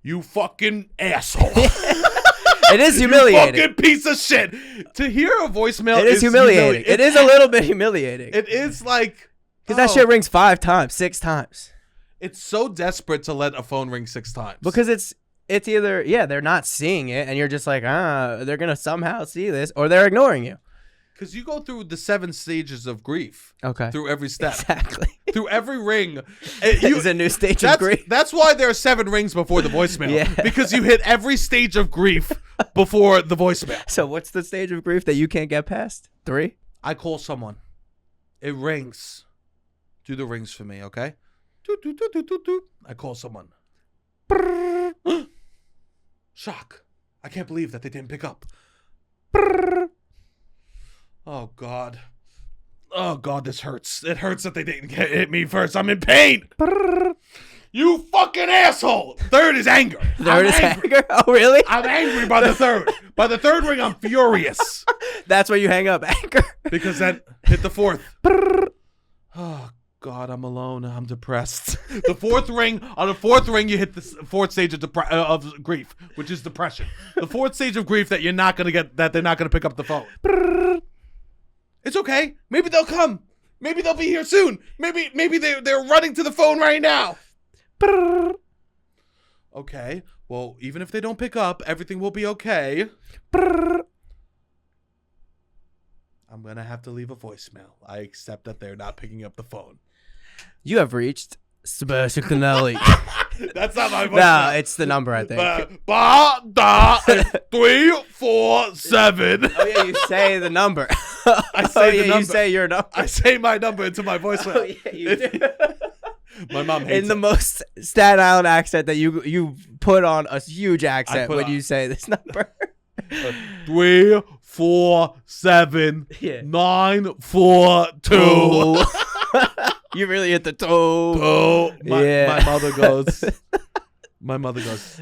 [SPEAKER 1] You fucking asshole.
[SPEAKER 2] It is humiliating.
[SPEAKER 1] You fucking piece of shit. To hear a voicemail
[SPEAKER 2] is humiliating. It is a little bit humiliating.
[SPEAKER 1] It is like...
[SPEAKER 2] Because that shit rings 5 times, 6 times.
[SPEAKER 1] It's so desperate to let a phone ring 6 times.
[SPEAKER 2] Because it's either, they're not seeing it, and you're just like, they're going to somehow see this, or they're ignoring you.
[SPEAKER 1] Because you go through the 7 stages of grief.
[SPEAKER 2] Okay.
[SPEAKER 1] Through every step.
[SPEAKER 2] Exactly.
[SPEAKER 1] Through every ring.
[SPEAKER 2] It's a new stage of grief.
[SPEAKER 1] That's why there are 7 rings before the voicemail. Yeah. Because you hit every stage of grief before the voicemail.
[SPEAKER 2] So what's the stage of grief that you can't get past? 3?
[SPEAKER 1] I call someone. It rings. Do the rings for me, okay? Doot, doot, doot, doot, doot, doot. I call someone. Shock. I can't believe that they didn't pick up. Oh, God. Oh, God, this hurts. It hurts that they didn't hit me first. I'm in pain. You fucking asshole. 3rd is anger.
[SPEAKER 2] 3rd is anger? Oh, really?
[SPEAKER 1] I'm angry by the 3rd. By the 3rd ring, I'm furious.
[SPEAKER 2] That's where you hang up, anger.
[SPEAKER 1] Because then hit the 4th. Oh, God, I'm alone. I'm depressed. The 4th ring, on the 4th ring, you hit the 4th stage of grief, which is depression. The 4th stage of grief that you're not going to get, that they're not going to pick up the phone. It's okay. Maybe they'll come. Maybe they'll be here soon. Maybe they're running to the phone right now. Okay. Well, even if they don't pick up, everything will be okay. I'm going to have to leave a voicemail. I accept that they're not picking up the phone.
[SPEAKER 2] You have reached Sebastian Conelli.
[SPEAKER 1] That's not my voicemail.
[SPEAKER 2] No, it's the number, I think.
[SPEAKER 1] 347.
[SPEAKER 2] Oh, yeah, you say the number.
[SPEAKER 1] I say the number.
[SPEAKER 2] You say your number.
[SPEAKER 1] I say my number into my voicemail.
[SPEAKER 2] Oh, yeah, you do.
[SPEAKER 1] My mom hates
[SPEAKER 2] in the most Staten Island accent that you put on a huge accent when you say this number.
[SPEAKER 1] 347 942.
[SPEAKER 2] You really hit the toe.
[SPEAKER 1] My mother goes.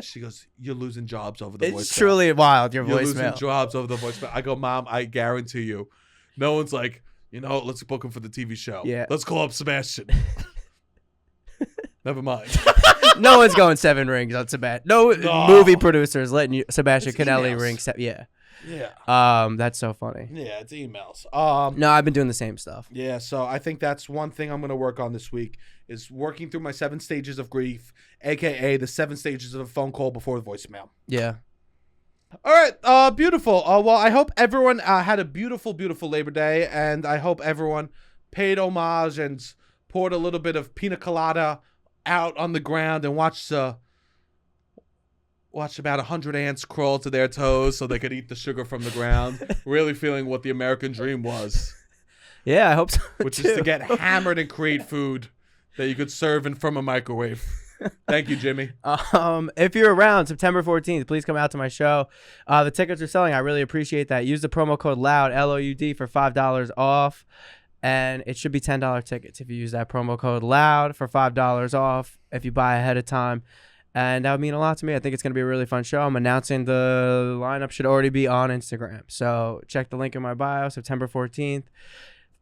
[SPEAKER 1] She goes, you're losing jobs over the voicemail.
[SPEAKER 2] It's truly wild, your
[SPEAKER 1] You're
[SPEAKER 2] voicemail.
[SPEAKER 1] losing jobs over the voicemail. I go, Mom, I guarantee you. No one's like, let's book him for the TV show.
[SPEAKER 2] Yeah.
[SPEAKER 1] Let's call up Sebastian. Never mind.
[SPEAKER 2] No one's going 7 rings on Sebastian. No movie producers letting Sebastian Conelli ring.
[SPEAKER 1] Yeah.
[SPEAKER 2] That's so funny.
[SPEAKER 1] Yeah, it's emails.
[SPEAKER 2] No, I've been doing the same stuff.
[SPEAKER 1] Yeah, so I think that's one thing I'm going to work on this week is working through my 7 stages of grief, aka the 7 stages of a phone call before the voicemail.
[SPEAKER 2] Yeah.
[SPEAKER 1] All right, beautiful. Well, I hope everyone had a beautiful, beautiful Labor Day, and I hope everyone paid homage and poured a little bit of pina colada out on the ground and watched about 100 ants crawl to their toes so they could eat the sugar from the ground, really feeling what the American dream was.
[SPEAKER 2] Yeah, I hope so.
[SPEAKER 1] Which is to get hammered and create food that you could serve in from a microwave. Thank you, Jimmy.
[SPEAKER 2] If you're around September 14th, please come out to my show. The tickets are selling. I really appreciate that. Use the promo code LOUD, LOUD, for $5 off. And it should be $10 tickets if you use that promo code LOUD for $5 off if you buy ahead of time. And that would mean a lot to me. I think it's going to be a really fun show. I'm announcing the lineup should already be on Instagram. So check the link in my bio, September 14th,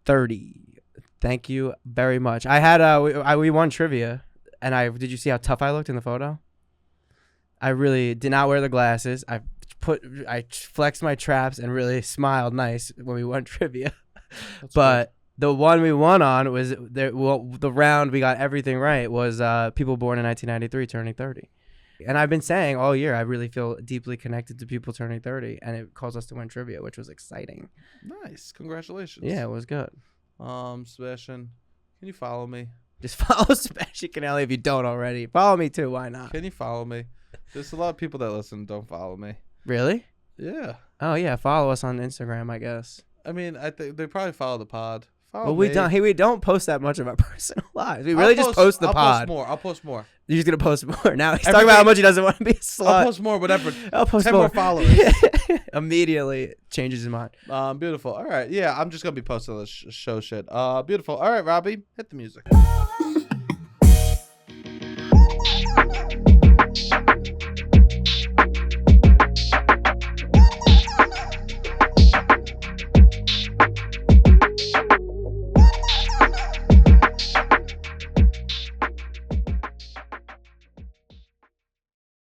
[SPEAKER 2] 30. Thank you very much. I had we won trivia. And did you see how tough I looked in the photo? I really did not wear the glasses. I flexed my traps and really smiled nice when we won trivia. But cool. The one we won on was the round we got everything right was people born in 1993 turning 30. And I've been saying all year I really feel deeply connected to people turning 30, and it caused us to win trivia, which was exciting.
[SPEAKER 1] Nice, congratulations.
[SPEAKER 2] Yeah, it was good.
[SPEAKER 1] Sebastian, can you follow me?
[SPEAKER 2] Just follow Sebastian Conelli if you don't already. Follow me too. Why not?
[SPEAKER 1] Can you follow me? There's a lot of people that listen and don't follow me.
[SPEAKER 2] Really?
[SPEAKER 1] Yeah.
[SPEAKER 2] Oh yeah, follow us on Instagram, I guess.
[SPEAKER 1] I mean, I think they probably follow the pod.
[SPEAKER 2] Well, we don't post that much of our personal lives. We really just post the pod.
[SPEAKER 1] I'll post more.
[SPEAKER 2] You're just gonna post more. Now he's talking about how much he doesn't want to be a slut.
[SPEAKER 1] I'll post more, whatever.
[SPEAKER 2] I'll post
[SPEAKER 1] 10 more followers.
[SPEAKER 2] Immediately changes his mind.
[SPEAKER 1] Beautiful. All right. Yeah, I'm just gonna be posting this show shit. Beautiful. All right, Robbie, hit the music.